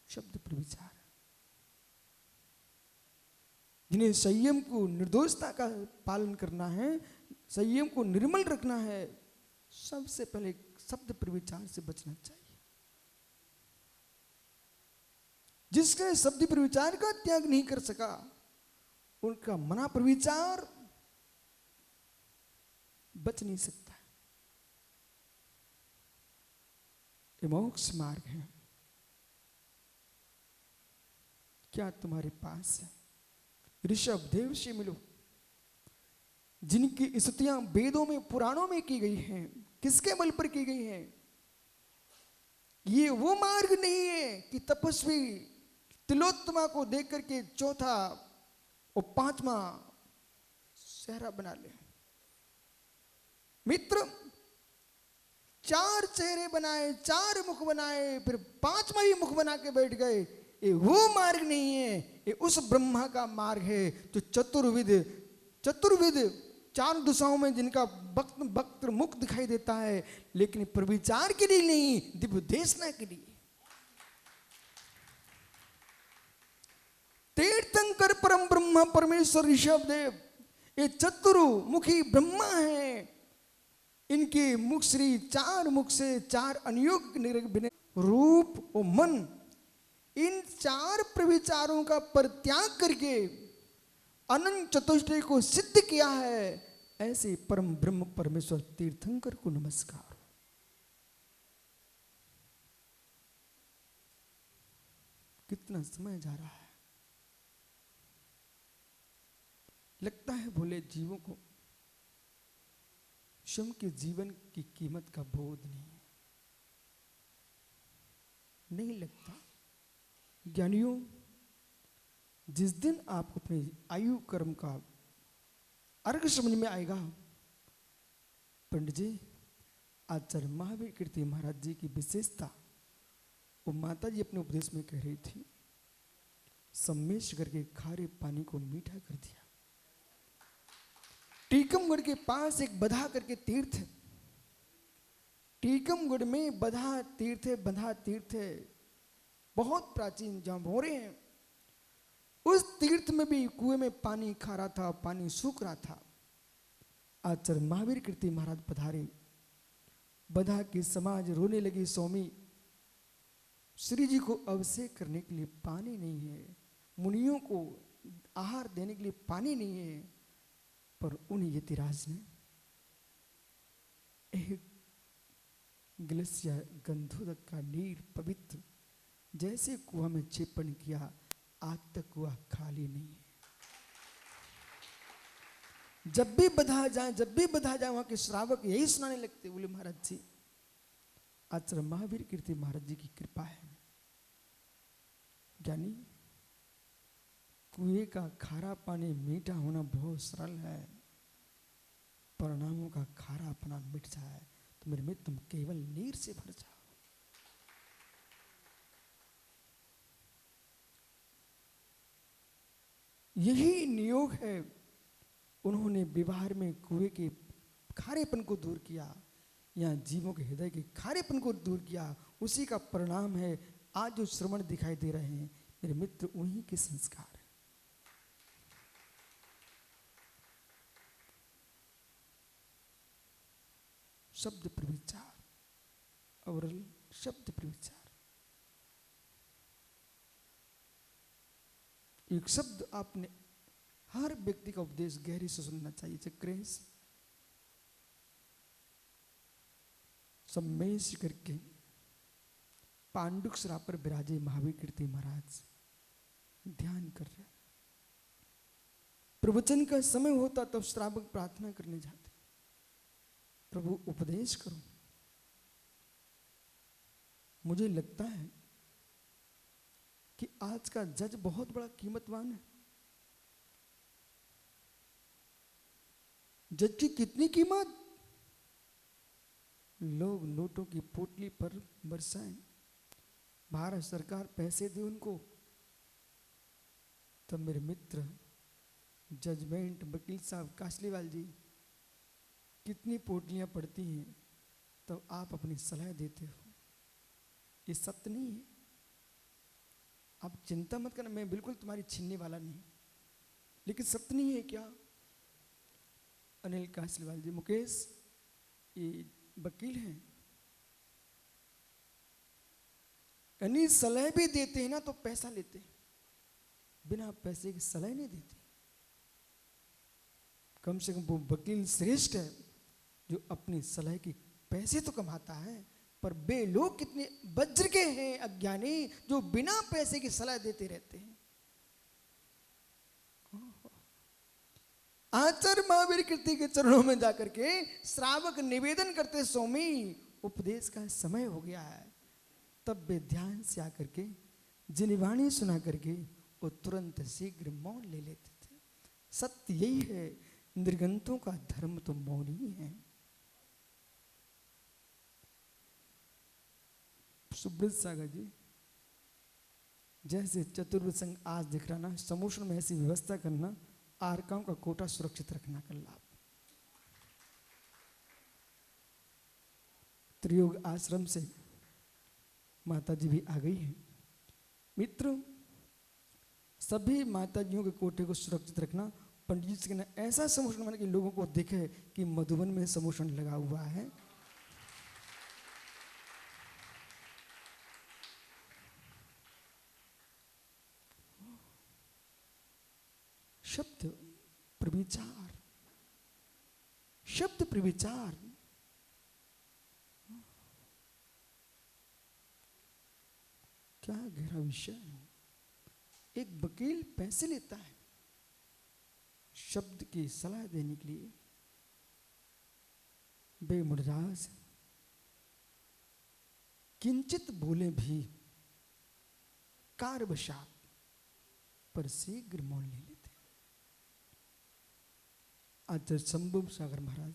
शब्द पर विचार जिन्हें संयम को निर्दोषता का पालन करना है, संयम को निर्मल रखना है, सबसे पहले शब्द पर विचार से बचना चाहिए। जिसके शब्द पर विचार का त्याग नहीं कर सका, उनका मना पर विचार बच नहीं सकता। ये मोक्ष मार्ग है। क्या तुम्हारे पास है। ऋषभ देव से मिलो, जिनकी स्तुतियां वेदों में पुराणों में की गई हैं। किसके बल पर की गई हैं। ये वो मार्ग नहीं है कि तपस्वी तिलोत्तमा को देख करके चौथा और 5वां सेहरा बना ले। मित्र 4 चेहरे बनाए, 4 मुख बनाए, फिर 5वां ही मुख बना के बैठ गए। ये वो मार्ग नहीं है, ये उस ब्रह्मा का मार्ग है जो चतुर्विद 4 दिशाओं में जिनका वक्त मुख दिखाई देता है, लेकिन प्रविचार के लिए नहीं, दिव्य देशना के लिए। तीर्थंकर परम ब्रह्म परमेश्वर ऋषभ देव ये चतुर्मुखी ब्रह्मा है। इनके मुख श्री 4 मुख से 4 अनियोग रूप और मन, इन 4 प्रविचारों का परित्याग करके अनंत चतुष्टय को सिद्ध किया है। ऐसे परम ब्रह्म परमेश्वर तीर्थंकर को नमस्कार। कितना समय जा रहा है। लगता है भोले जीवों को स्वयं के जीवन की कीमत का बोध नहीं लगता। ज्ञानियों, जिस दिन आपको अपने आयु कर्म का अर्घ समझ में आएगा। पंडित जी, आचार्य महावीर कीर्ति महाराज जी की विशेषता वो माता जी अपने उपदेश में कह रही थी, सम्मेश करके खारे पानी को मीठा कर दिया। टीकमगढ़ के पास एक बधा करके तीर्थ है, टीकमगढ़ में बधा तीर्थ है, बधा तीर्थ है, बहुत प्राचीन, जहां भोरे हैं। उस तीर्थ में भी कुएं में पानी खारा था, पानी सूख रहा था। आचार्य महावीर कीर्ति महाराज पधारे। बधा की समाज रोने लगी, स्वामी श्री जी को अभिषेक करने के लिए पानी नहीं है, मुनियों को आहार देने के लिए पानी नहीं है। पर उन यतिराज ने एक गिलास या गंधोदक का नीर पवित्र जैसे कुआं में चेपन किया, आज तक कुआं खाली नहीं है। जब भी बधा जाए वहां के श्रावक यही सुनाने लगते, बोले महाराज जी, आचार्य महावीर कीर्ति महाराज जी की कृपा है। ज्ञानी, कुएं का खारा पानी मीठा होना बहुत सरल है, परिणामों का खारा अपना मिट जाए तो मेरे मित्र तुम केवल नीर से भर जाओ। यही नियोग है। उन्होंने व्यवहार में कुएं के खारेपन को दूर किया, या जीवों के हृदय के खारेपन को दूर किया। उसी का परिणाम है आज जो श्रवण दिखाई दे रहे हैं मेरे मित्र, उन्हीं के संस्कार है। शब्द प्रविचार, अवरल शब्द प्रविचार। एक शब्द आपने हर व्यक्ति का उपदेश गहरी से सुनना चाहिए। चक्रेश सम्मेश करके पांडुक सरा पर विराजे महावीर कीर्ति महाराज ध्यान कर रहे। प्रवचन का समय होता तब श्रावक प्रार्थना करने जाते, प्रभु उपदेश करो। मुझे लगता है कि आज का जज बहुत बड़ा कीमतवान है। जज की कितनी कीमत? लोग नोटों की पोटली पर बरसाएं, भारत सरकार पैसे दे उनको, तब मेरे मित्र जजमेंट वकील साहब कासलीवाल जी कितनी पोटलियां पड़ती हैं, तब आप अपनी सलाह देते हो। ये सत्य नहीं है। आप चिंता मत करना, मैं बिल्कुल तुम्हारी छीनने वाला नहीं, लेकिन सत्य नहीं है क्या? अनिल कासलीवाल जी, मुकेश ये वकील हैं, यानी सलाह भी देते हैं ना तो पैसा लेते हैं, बिना पैसे की सलाह नहीं देते। कम से कम वो वकील श्रेष्ठ है जो अपनी सलाह की पैसे तो कमाता है, पर बे लोग कितने वज्र के हैं अज्ञानी जो बिना पैसे की सलाह देते रहते हैं। आचार्य महावीर कीर्ति के चरणों में जाकर के श्रावक निवेदन करते, स्वामी उपदेश का समय हो गया है। तब वे ध्यान से आकर के जिन वाणी सुना करके वो तुरंत शीघ्र मौन ले लेते थे। सत्य यही है, निर्गंतों का धर्म तो मौन ही है। सुब्रत सागर जी, जैसे चतुर्थ संघ आज दिख रहा ना, समूषण में ऐसी व्यवस्था करना, आरकाओं का कोटा सुरक्षित रखना का लाभ। त्रियोग आश्रम से माता जी भी आ गई हैं। मित्र, सभी माताजियों के कोटे को सुरक्षित रखना। पंडित जी से कहना ऐसा समूषण बना कि लोगों को दिखे कि मधुबन में समूषण लगा हुआ है। शब्द प्रविचार, शब्द प्रविचार। क्या गहरा विषय है। एक वकील पैसे लेता है शब्द की सलाह देने के लिए, बेमुराज किंचित बोले भी कारवशात, पर शीघ्र मौन ले लेते। आचार्य शंभु सागर महाराज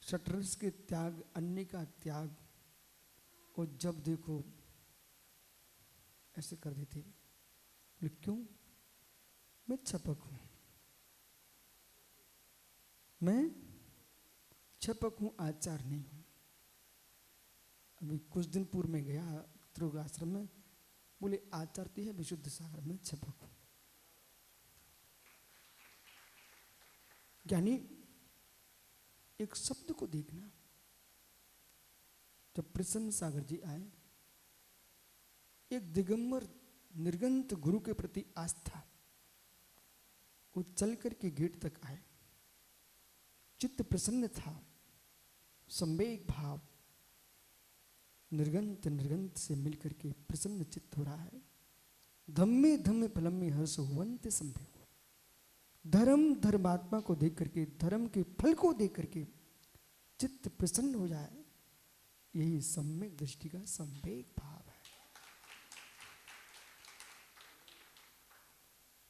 शटरस के त्याग, अन्य का त्याग, और जब देखो ऐसे कर देते। बोले क्यों? मैं छपक हूं, मैं छपक हूं, आचार नहीं हूं। अभी कुछ दिन पूर्व में गया त्रियोग आश्रम में, बोले आचार तो है विशुद्ध सागर में, छपक हूं। यानी एक शब्द को देखना। जब प्रसन्न सागर जी आए, एक दिगंबर निर्गंत गुरु के प्रति आस्था, वो चल करके गेट तक आए, चित्त प्रसन्न था, संवेग भाव, निर्गंत निर्गंत से मिलकर के प्रसन्न चित्त हो रहा है। धम्मे धम्मे फलम्मे हर्ष हुवंत संभेगो। धर्म धर्मात्मा को देख करके, धर्म के फल को देख करके चित्त प्रसन्न हो जाए, यही सम्यक दृष्टि का संवेग भाव है।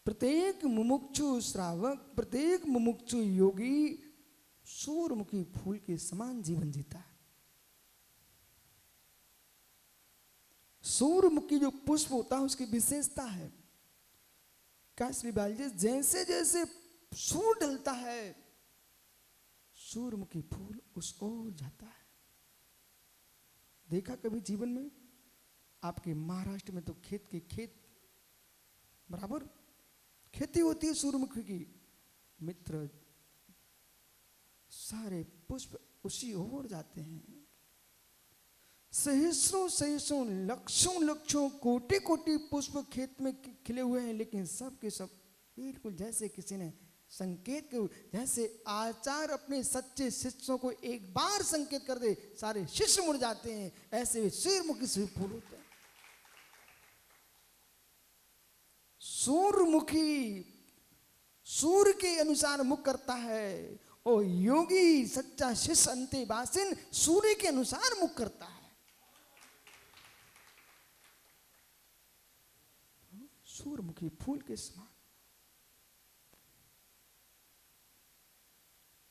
प्रत्येक मुमुक्षु श्रावक, प्रत्येक मुमुक्षु योगी सूर्यमुखी फूल के समान जीवन जीता है। सूर्यमुखी जो पुष्प होता है उसकी विशेषता है, काश्री बाल जी, जैसे जैसे सूर्य ढलता है सूर्यमुखी फूल उस ओर जाता है। देखा कभी जीवन में? आपके महाराष्ट्र में तो खेत के खेत बराबर खेती होती है सूर्यमुखी की। मित्र, सारे पुष्प उसी ओर जाते हैं। सहस्रों सहस्रों लक्षों लक्षों कोटि कोटि पुष्प खेत में खिले हुए हैं, लेकिन सब के सब बिल्कुल जैसे किसी ने संकेत के, जैसे आचार्य अपने सच्चे शिष्यों को एक बार संकेत कर दे सारे शिष्य मुड़ जाते हैं, ऐसे वे सूर्यमुखी से फूल होते हैं। सूर्यमुखी सूर्य के अनुसार मुख करता है, और योगी सच्चा शिष्य अंतेवासिन सूर्य के अनुसार मुख करता है। सूर्यमुखी फूल के समान।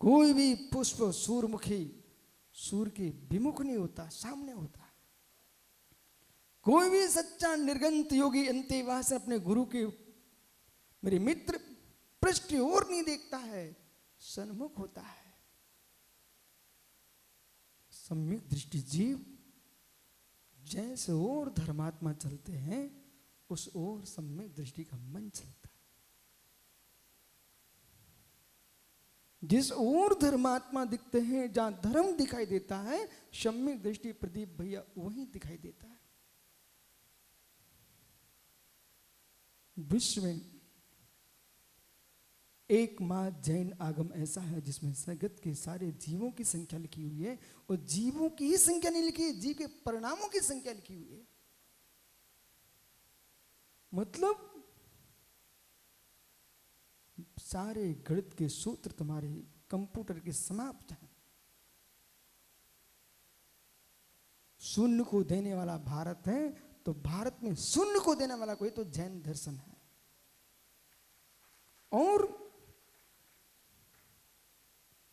कोई भी पुष्प सूर्यमुखी सूर्य के विमुख नहीं होता, सामने होता है। कोई भी सच्चा निर्गंत योगी अंतेवासिन अपने गुरु के, मेरे मित्र, पृष्ठ और नहीं देखता है, सन्मुख होता है। सम्यक दृष्टि जीव जैसे और धर्मात्मा चलते हैं, उस ओर सम्यक दृष्टि का मन चलता है। जिस ओर धर्मात्मा दिखते हैं, जहां धर्म दिखाई देता है, सम्यक दृष्टि प्रदीप भैया वहीं दिखाई देता है। विश्व में एकमात्र जैन आगम ऐसा है जिसमें जगत के सारे जीवों की संख्या लिखी हुई है, और जीवों की ही संख्या नहीं लिखी है, जीव के परिणामों की संख्या लिखी हुई है। मतलब सारे गणित के सूत्र तुम्हारे कंप्यूटर के समाप्त हैं। शून्य को देने वाला भारत है, तो भारत में शून्य को देने वाला कोई तो जैन दर्शन है। और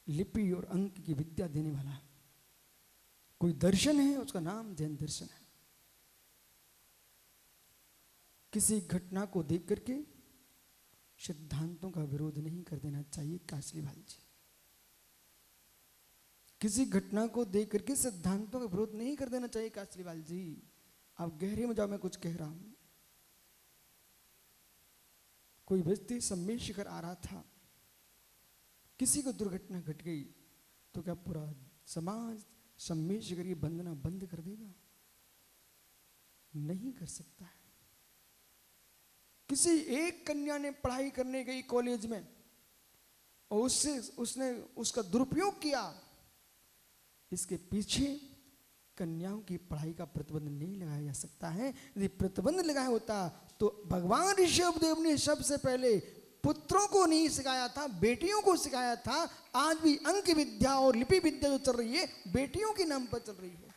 लिपि और अंक की विद्या देने वाला कोई दर्शन है, उसका नाम जैन दर्शन है। किसी घटना को देख करके सिद्धांतों का विरोध नहीं कर देना चाहिए कासलीवाल जी। किसी घटना को देख करके सिद्धांतों का विरोध नहीं कर देना चाहिए कासलीवाल जी। आप गहरे में जाओ, मैं कुछ कह रहा हूं। कोई व्यक्ति सम्मेद शिखर आ रहा था, किसी को दुर्घटना घट गई, तो क्या पूरा समाज सम्मेद शिखर की वंदना बंद कर देगा? नहीं कर सकता है। किसी एक कन्या ने पढ़ाई करने गई कॉलेज में, और उसने उसका दुरुपयोग किया, इसके पीछे कन्याओं की पढ़ाई का प्रतिबंध नहीं लगाया जा सकता है। यदि प्रतिबंध लगाया होता तो भगवान ऋषभदेव ने सबसे पहले पुत्रों को नहीं सिखाया था, बेटियों को सिखाया था। आज भी अंक विद्या और लिपि विद्या जो चल रही है, बेटियों के नाम पर चल रही है।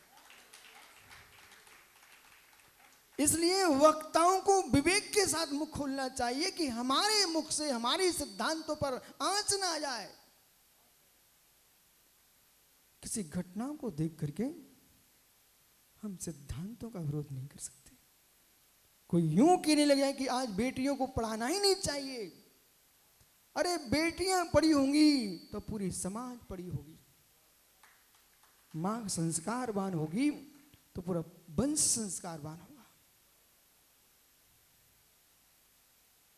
इसलिए वक्ताओं को विवेक के साथ मुख खोलना चाहिए कि हमारे मुख से हमारे सिद्धांतों पर आंच ना आ जाए। किसी घटना को देख करके हम सिद्धांतों का विरोध नहीं कर सकते। कोई यूं कहने लगे कि आज बेटियों को पढ़ाना ही नहीं चाहिए, अरे बेटियां पड़ी होंगी तो पूरी समाज पड़ी होगी, मां संस्कारवान होगी तो पूरा वंश संस्कारवान होगा।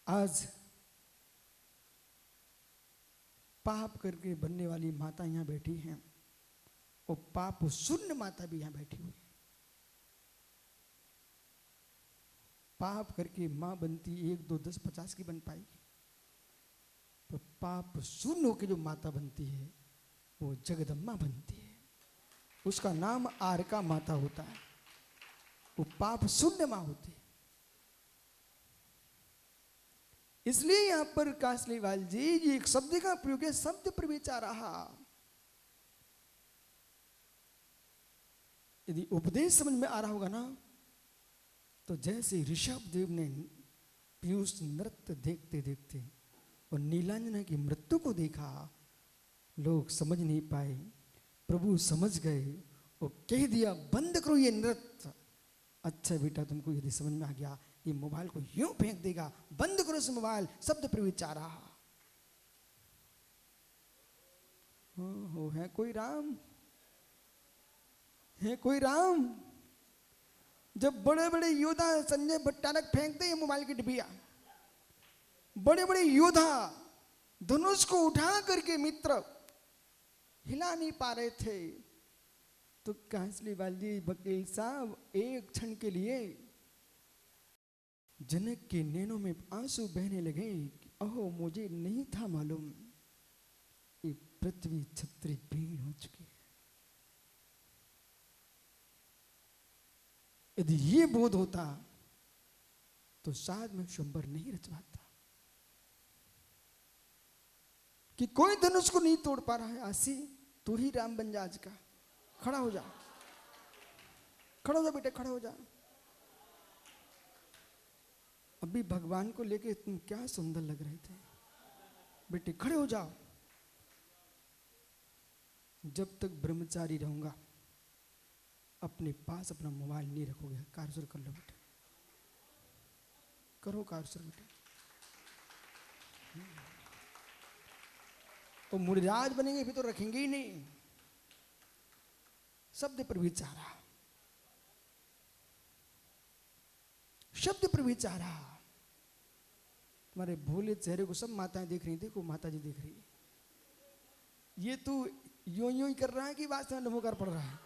आज पाप करके बनने वाली माता यहां बैठी हैं और पाप शून्य माता भी यहां बैठी हुई है। पाप करके मां बनती 1 2 10 50 की बन पाएगी, पर पाप शून्य होकर जो माता बनती है वो जगदम्बा बनती है। उसका नाम आरका माता होता है, वो पाप शून्य मां होती है। इसलिए यहां पर कासलीवाल जी ये एक शब्द का प्रयोग है, शब्द प्रविचारः। यदि उपदेश समझ में आ रहा होगा ना, तो जैसे ऋषभ देव ने पीयूष नृत्य देखते देखते और नीलांजना की मृत्यु को देखा, लोग समझ नहीं पाए, प्रभु समझ गए और कह दिया बंद करो ये नृत्य। अच्छा बेटा तुमको यदि समझ में आ गया, ये मोबाइल को यूं फेंक देगा, बंद करो इस मोबाइल, शब्द प्रविचारः। हो है कोई राम, है कोई राम। जब बड़े बड़े योद्धा संजय भट्टारक फेंकते हैं मोबाइल की डिबिया, बड़े बड़े योद्धा धनुष को उठा करके मित्र हिला नहीं पा रहे थे, तो कासलीवाल जी वकील साहब एक क्षण के लिए जनक के नैनों में आंसू बहने लगे कि अहो मुझे नहीं था मालूम ये पृथ्वी छत्री भीड़ हो चुकी है। यदि ये बोध होता तो शायद मैं स्वयंवर नहीं रचवाता कि कोई धनुष को नहीं तोड़ पा रहा है। आसी तू ही राम बन जा आज का, खड़ा हो जा, खड़ा हो जा बेटे, खड़ा हो जा। अभी भगवान को लेके तुम क्या सुंदर लग रहे थे बेटे, खड़े हो जाओ। जब तक ब्रह्मचारी रहूंगा अपने पास अपना मोबाइल नहीं रखोगे। कार्य शुरू कर लो बेटे, करो कार्य शुरू बेटे। तो मुड़िराज बनेंगे फिर तो रखेंगे ही नहीं। शब्द प्रविचारा, शब्द प्रविचारा। तुम्हारे भोले चेहरे को सब माताएं देख रही, देखो माता जी देख रही है। ये तू यूं यूं ही कर रहा है कि वास्तव में नमोकार पड़ रहा है।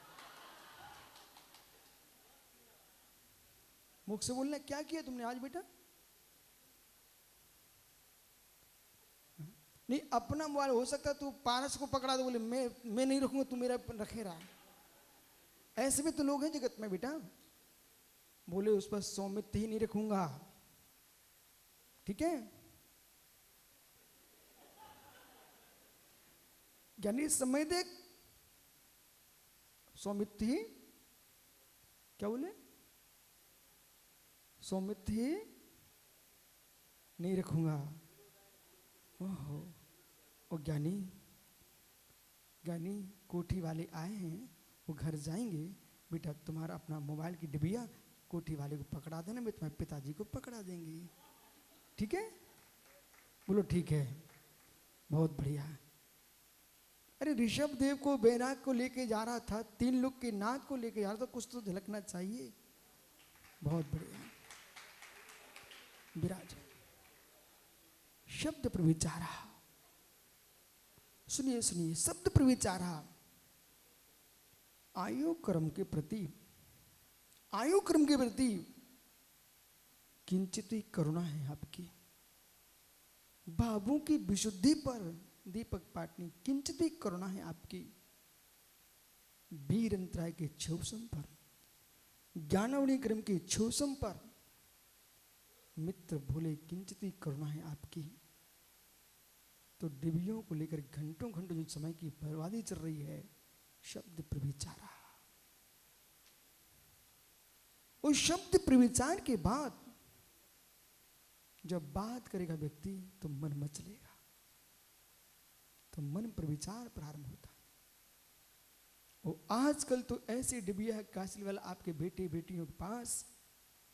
मुख से बोलना, क्या किया तुमने आज बेटा? नहीं, अपना मोबाइल हो सकता है तू पारस को पकड़ा दो, बोले मैं नहीं रखूंगा, तू मेरा रखे रहा। ऐसे भी तो लोग हैं जगत में बेटा, बोले उस पर सौमित्र ही नहीं रखूंगा, ठीक है। यानी समय देख, सौमित्र ही क्या बोले, सौमित्र ही नहीं रखूंगा। ओहो, और ज्ञानी कोठी वाले आए हैं, वो घर जाएंगे, बेटा तुम्हारा अपना मोबाइल की डिबिया कोठी वाले को पकड़ा देना, मैं तुम्हारे पिताजी को पकड़ा देंगे, ठीक है। बोलो ठीक है, बहुत बढ़िया। अरे ऋषभ देव को बैराग को लेके जा रहा था, 3 लोग के नाथ को लेके जा रहा था, कुछ तो झलकना चाहिए। बहुत बढ़िया, विराज। शब्द प्रविचारा, सुनिए सुनिए, शब्द प्रविचारा। आयु क्रम के प्रति किंचित ही करुणा है आपकी। बाबू की विशुद्धि पर दीपक पाटनी, किंचित ही करुणा है आपकी। वीर अंतराय के छेवसम पर, ज्ञानवणी क्रम के छेवसम पर मित्र भोले किंचित ही करुणा है आपकी। तो डिबियों को लेकर घंटों घंटों जो समय की बर्बादी चल रही है, शब्द प्रविचारा। उस शब्द प्रविचार के बाद जब बात करेगा व्यक्ति तो मन मचलेगा, तो मन प्रविचार प्रारंभ होता है। और आजकल तो ऐसी डिबिया है कासलीवाल आपके बेटे बेटियों के पास,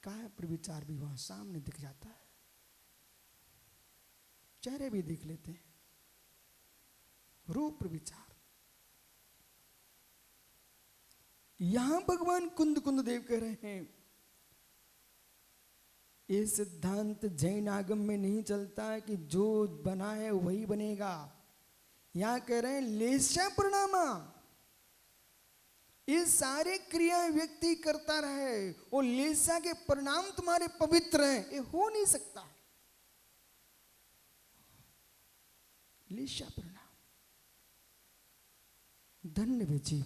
का प्रविचार भी वहां सामने दिख जाता है। चेहरे भी देख लेते हैं, रूप विचार। यहां भगवान कुंद कुंद देव कह रहे हैं, ये सिद्धांत जैन आगम में नहीं चलता है कि जो बना है वही बनेगा। यहां कह रहे हैं लेशा परिणामा, ये सारे क्रियाएं व्यक्ति करता रहे और लेशा के परिणाम तुम्हारे पवित्र हैं, ये हो नहीं सकता। लेशा परिणाम धन्य वे जीव,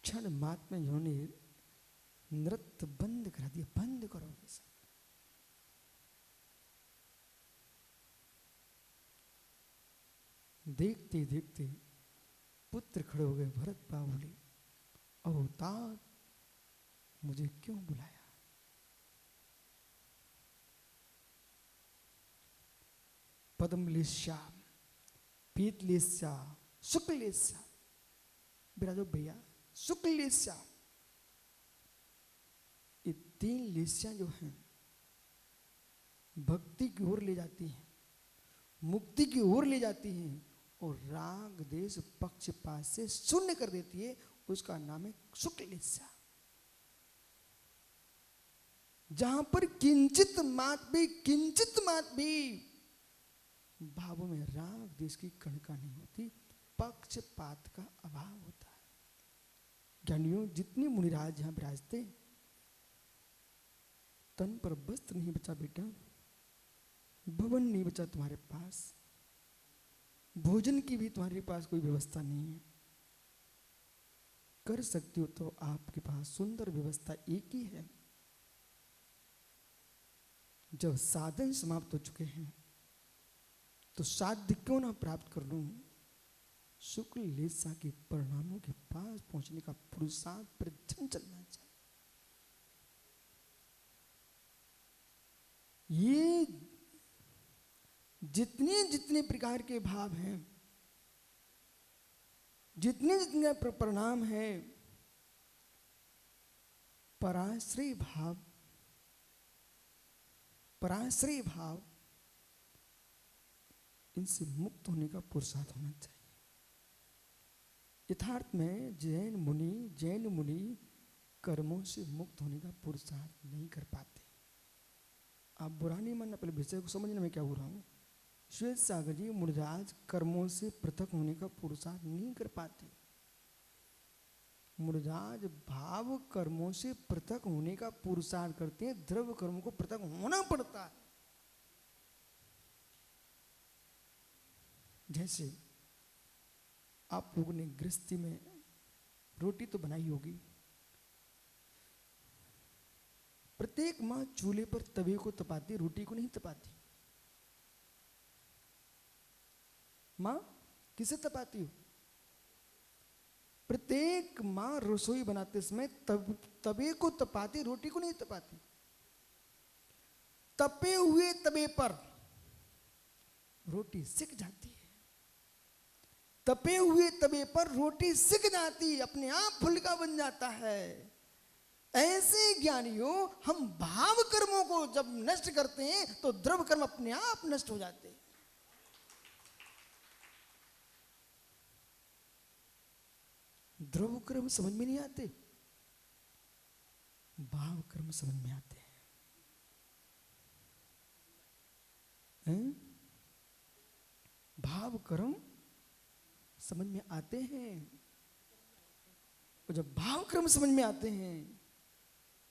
क्षण मात्र में इन्होंने नृत्य बंद करा दिया। बंद करोगे सब, देखते देखते पुत्र खड़े हो गए। भरत बाबू बोले, अवतार मुझे क्यों बुलाया? पद्मलेस्या, पीतलेस्या, शुक्लेस्या, बिराजो भैया, शुक्लेस्या, ये तीन लेस्या जो हैं भक्ति की ओर ले जाती हैं, मुक्ति की ओर ले जाती हैं और राग देश पक्षपात से शून्य कर देती है। उसका नाम है शुक्लेस्या। जहां पर किंचित मात भी भावों में राग देश की कणिका नहीं होती, पक्षपात का अभाव होता है। ज्ञानियों, जितने मुनिराज यहां विराजते, तन पर वस्त्र नहीं बचा बेटा, भवन नहीं बचा तुम्हारे पास, भोजन की भी तुम्हारे पास कोई व्यवस्था नहीं है। कर सकती हो तो आपके पास सुंदर व्यवस्था एक ही है। जब साधन समाप्त हो चुके हैं तो साध्य क्यों ना प्राप्त कर लूं। शुक्ल लेसा के परिणामों के पास पहुंचने का पुरुषार्थ प्रयत्न चलना चाहिए। ये जितने जितने प्रकार के भाव हैं, जितने जितने परिणाम हैं, पराश्रय भाव, इनसे मुक्त होने का पुरुषार्थ होना चाहिए। यथार्थ में जैन मुनि कर्मों से मुक्त होने का पुरुषार्थ नहीं कर पाते। आप बुरा नहीं मानना, पहले विषय को समझने में क्या हो रहा हूं। श्वेत सागर जी मुनिराज कर्मों से पृथक होने का पुरुषार्थ नहीं कर पाते। मुनिराज भाव कर्मों से पृथक होने का पुरुषार्थ करते हैं, द्रव्य कर्मों को पृथक होना पड़ता है। जैसे आप लोगों ने गृहस्थी में रोटी तो बनाई होगी, प्रत्येक मां चूल्हे पर तवे को तपाती, रोटी को नहीं तपाती। मां किसे तपाती हो? प्रत्येक मां रसोई बनाते समय तवे को तपाती, रोटी को नहीं तपाती। तपे हुए तवे पर रोटी सिक जाती है, तपे हुए तवे पर रोटी सिक जाती, अपने आप फुल्का बन जाता है। ऐसे ज्ञानियों, हम भाव कर्मों को जब नष्ट करते हैं तो द्रव्य कर्म अपने आप नष्ट हो जाते हैं। द्रव्य कर्म समझ में नहीं आते, भाव कर्म समझ में आते हैं। भाव कर्म समझ में आते हैं, और जब भाव कर्म समझ में आते हैं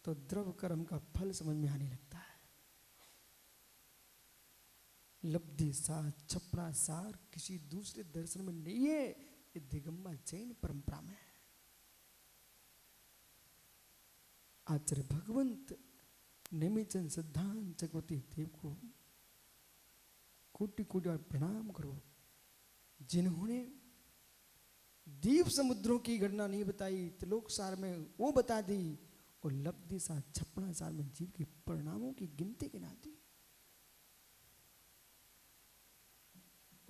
तो द्रव्य कर्म का फल समझ में आने लगता है। लब्धि सार, छपड़ा सार किसी दूसरे दर्शन में नहीं है, ये दिगंबर जैन परंपरा में है। आचार्य भगवंत नेमिचंद सिद्धांत चक्रवर्ती देव को कोटि कोटि बार प्रणाम करो, जिन्होंने द्वीप समुद्रों की गणना नहीं बताई, त्रिलोक सार में वो बता दी, और लब्धि सार, छप्पड़ा सार में जीव के परिणामों की गिनती गिना दी।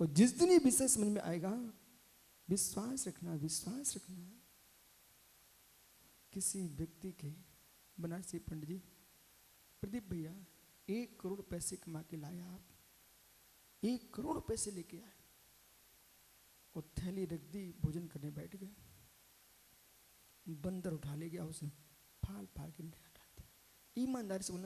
और जिस दिन ये विषय समझ में आएगा, विश्वास रखना, किसी व्यक्ति के, बनारसी पंडित जी, प्रदीप भैया, 1 करोड़ पैसे कमा के लाया आप, 1 करोड़ पैसे लेके आए और थैली रख दी, भोजन करने बैठ गए, बंदर उठा ले गया, उसने फाड़ फाड़ के डाल दिया। ईमानदारी से बोलना,